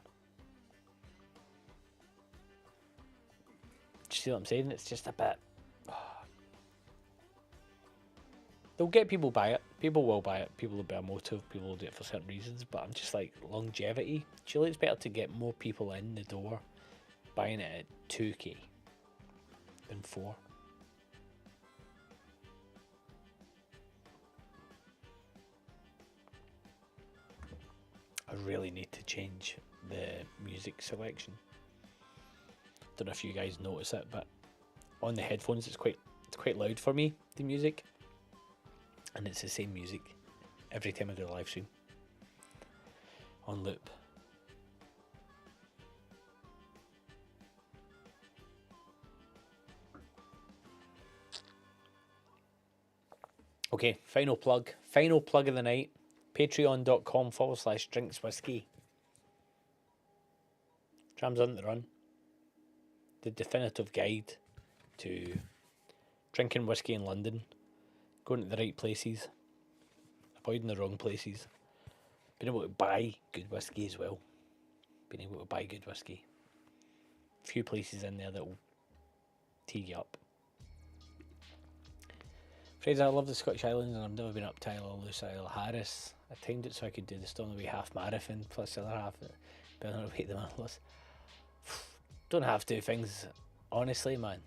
A: Do you see what I'm saying? It's just a bit... They'll get people buy it. People will buy it. People will be a motive. People will do it for certain reasons. But I'm just like, longevity. Surely it's better to get more people in the door buying it at 2k than 4. I really need to change the music selection. Don't know if you guys notice it, but on the headphones it's quite loud for me, the music, and it's the same music every time I do a live stream on loop. Okay, final plug of the night. Patreon.com/drinkswhiskey. Drams on the Run. The definitive guide to drinking whiskey in London, going to the right places, avoiding the wrong places, being able to buy good whiskey as well. Being able to buy good whiskey. A few places in there that will tee you up. Fraser, I love the Scottish Islands and I've never been up to Isla Luce, Isla Harris. I timed it so I could do the Stornoway half marathon plus the other half, but I'm wait the Manlos. Don't have to things, honestly, man.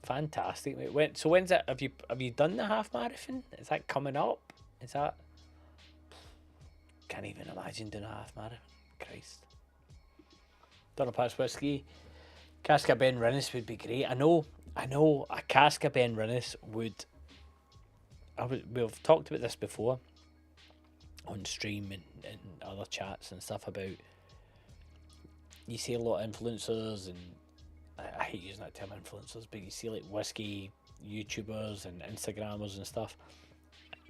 A: Fantastic. Wait, so when's it? Have you done the half marathon? Is that coming up? Is that? Can't even imagine doing a half marathon. Christ. Donner Pass whiskey. Cask of Ben Rinnes would be great. I know. A cask of Ben Rinnes would. We've talked about this before on stream and other chats and stuff about. You see a lot of influencers, and I hate using that term influencers, but you see like whiskey YouTubers and Instagrammers and stuff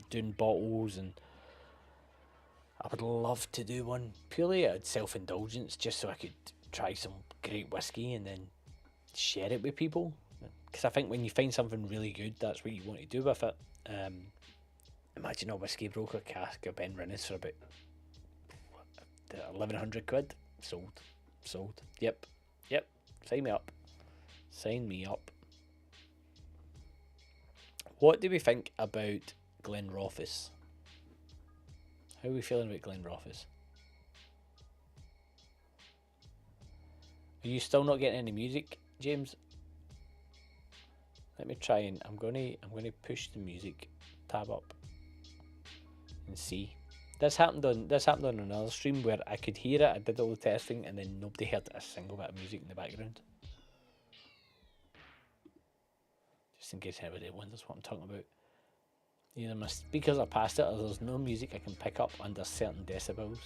A: doing bottles, and I would love to do one purely out of self-indulgence, just so I could try some great whiskey and then share it with people. Because I think when you find something really good, that's what you want to do with it. Imagine a whiskey broker cask of Ben Rinnes for about 1,100 quid. Sold. Yep. Sign me up. What do we think about Glenrothes? How are we feeling about Glenrothes? Are you still not getting any music, James? Let me try and I'm gonna push the music tab up and see. This happened on another stream where I could hear it. I did all the testing and then nobody heard a single bit of music in the background. Just in case anybody wonders what I'm talking about. Either my speakers are past it or there's no music I can pick up under certain decibels.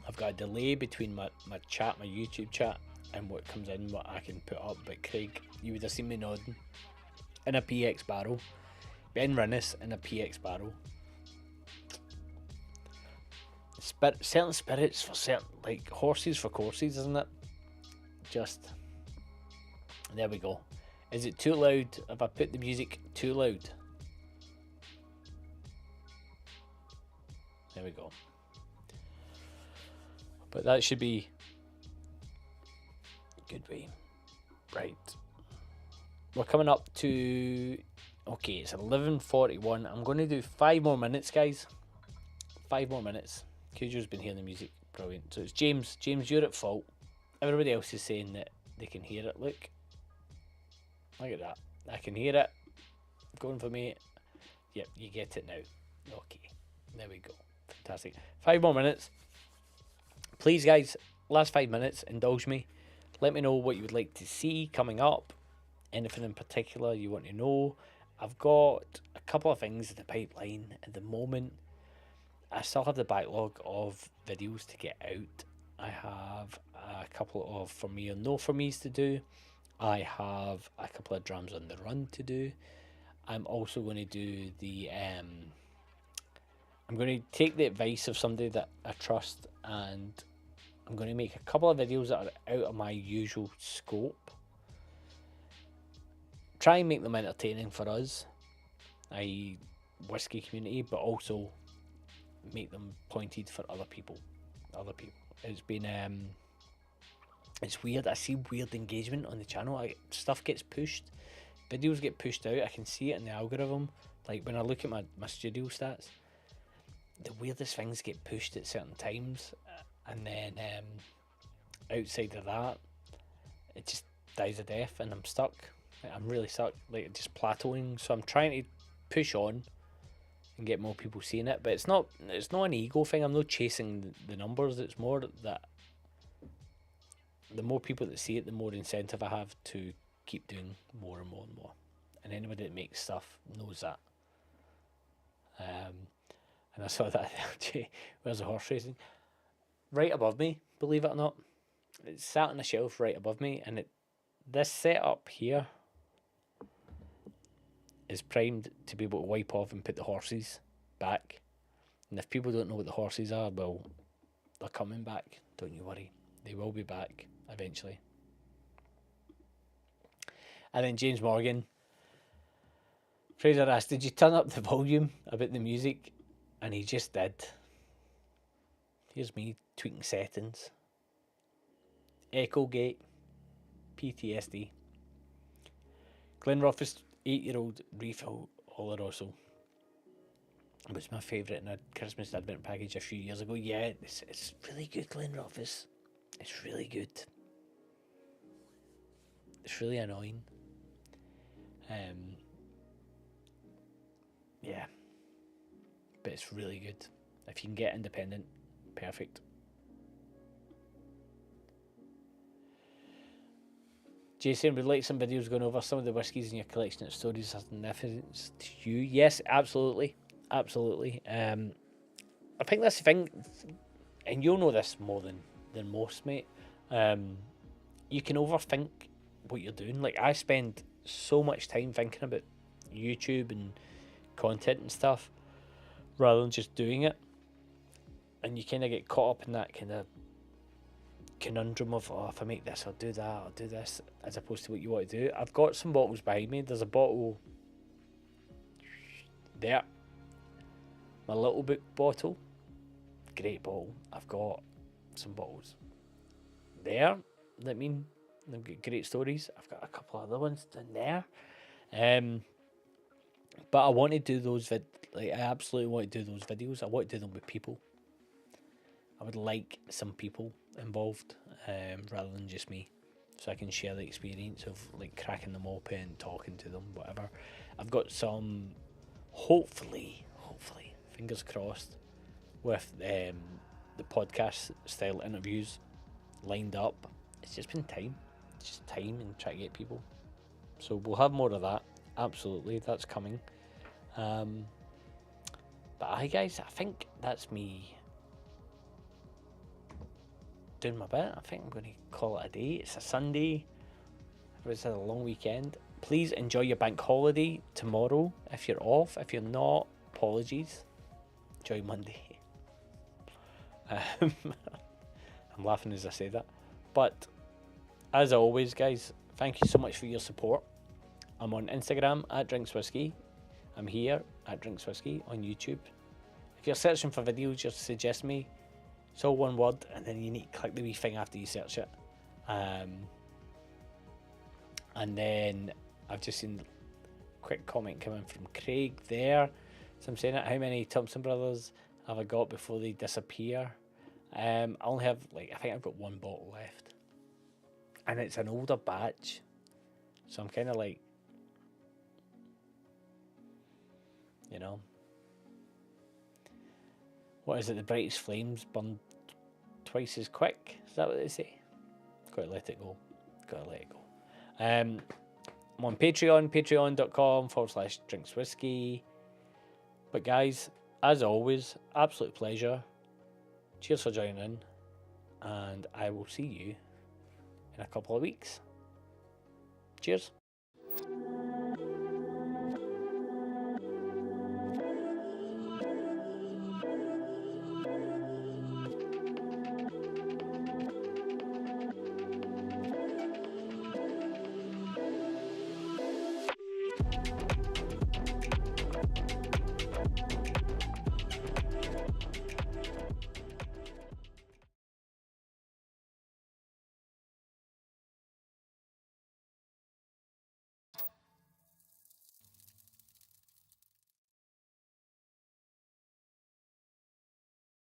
A: I've got a delay between my chat, my YouTube chat, and what comes in, what I can put up. But Craig, you would have seen me nodding in a PX barrel. Ben Rinnis in a PX barrel. Certain spirits for certain, like horses for courses, isn't it? Just there we go. Is it too loud? Have I put the music too loud? There we go. But that should be good way. Right. We're coming up to, okay, it's 11:41. I'm going to do 5 more minutes, guys. 5 more minutes. Cujo's been hearing the music. Brilliant. So it's James. James, you're at fault. Everybody else is saying that they can hear it. Look at that. I can hear it. Going for me. Yep, you get it now. Okay. There we go. Fantastic. 5 more minutes. Please, guys, last 5 minutes, indulge me. Let me know what you would like to see coming up. Anything in particular you want to know. I've got a couple of things in the pipeline at the moment. I still have the backlog of videos to get out. I have a couple of For Me or No For Me's to do. I have a couple of Drams on the Run to do. I'm also going to do the... I'm going to take the advice of somebody that I trust, and I'm going to make a couple of videos that are out of my usual scope. Try and make them entertaining for us, i.e. whisky community, but also make them pointed for other people. It's been it's weird. I see weird engagement on the channel. Stuff gets pushed, videos get pushed out. I can see it in the algorithm. Like when I look at my studio stats, the weirdest things get pushed at certain times, and then outside of that, it just dies a death, and I'm stuck. I'm really stuck, like just plateauing. So I'm trying to push on and get more people seeing it, but it's not an ego thing. I'm not chasing the numbers. It's more that the more people that see it, the more incentive I have to keep doing more and more and more. And anybody that makes stuff knows that. And I saw that where's the horse racing right above me, believe it or not. It sat on a shelf right above me, and this setup here is primed to be able to wipe off and put the horses back. And if people don't know what the horses are, well, they're coming back, don't you worry. They will be back eventually. And then James Morgan, Fraser asked, did you turn up the volume about the music? And he just did. Here's me tweaking settings. Echo Gate, PTSD. Glenrothes 8-year-old refill Oloroso. It was my favourite in a Christmas Advent package a few years ago. Yeah, it's really good, Glenrothes. It's really good. It's really annoying. Yeah. But it's really good. If you can get independent, perfect. Jason would like some videos going over some of the whiskies in your collection of stories has significance to you. Yes, absolutely. Absolutely. I think that's the thing, and you'll know this more than most, mate. You can overthink what you're doing. Like, I spend so much time thinking about YouTube and content and stuff rather than just doing it, and you kind of get caught up in that kind of conundrum of, oh, if I make this, I'll do that, I'll do this, as opposed to what you want to do. I've got some bottles behind me. There's a bottle there, my little book bottle, great bottle. I've got some bottles there that mean they've got great stories. I've got a couple of other ones down there. But I want to do those I absolutely want to do those videos. I want to do them with people. I would like some people involved, rather than just me, so I can share the experience of like cracking them open, talking to them, whatever. I've got some, hopefully, fingers crossed, with the podcast style interviews lined up. It's just been time. It's just time and try to get people. So we'll have more of that. Absolutely, that's coming. But aye, guys, I think that's me doing my bit. I think I'm going to call it a day. It's a Sunday. It's a long weekend. Please enjoy your bank holiday tomorrow if you're off. If you're not, apologies. Enjoy Monday. I'm laughing as I say that. But as always, guys, thank you so much for your support. I'm on Instagram at drinkswhiskey. I'm here at drinkswhiskey on YouTube. If you're searching for videos, just suggest me. It's all one word, and then you need to click the wee thing after you search it. And then I've just seen a quick comment coming from Craig there. So I'm saying it, how many Thompson Brothers have I got before they disappear? I only have, I think I've got one bottle left. And it's an older batch. So I'm kind of like, you know. What is it? The brightest flames burn twice as quick. Is that what they say? Gotta let it go. I'm on Patreon, patreon.com/drinkswhiskey. But guys, as always, absolute pleasure. Cheers for joining in. And I will see you in a couple of weeks. Cheers.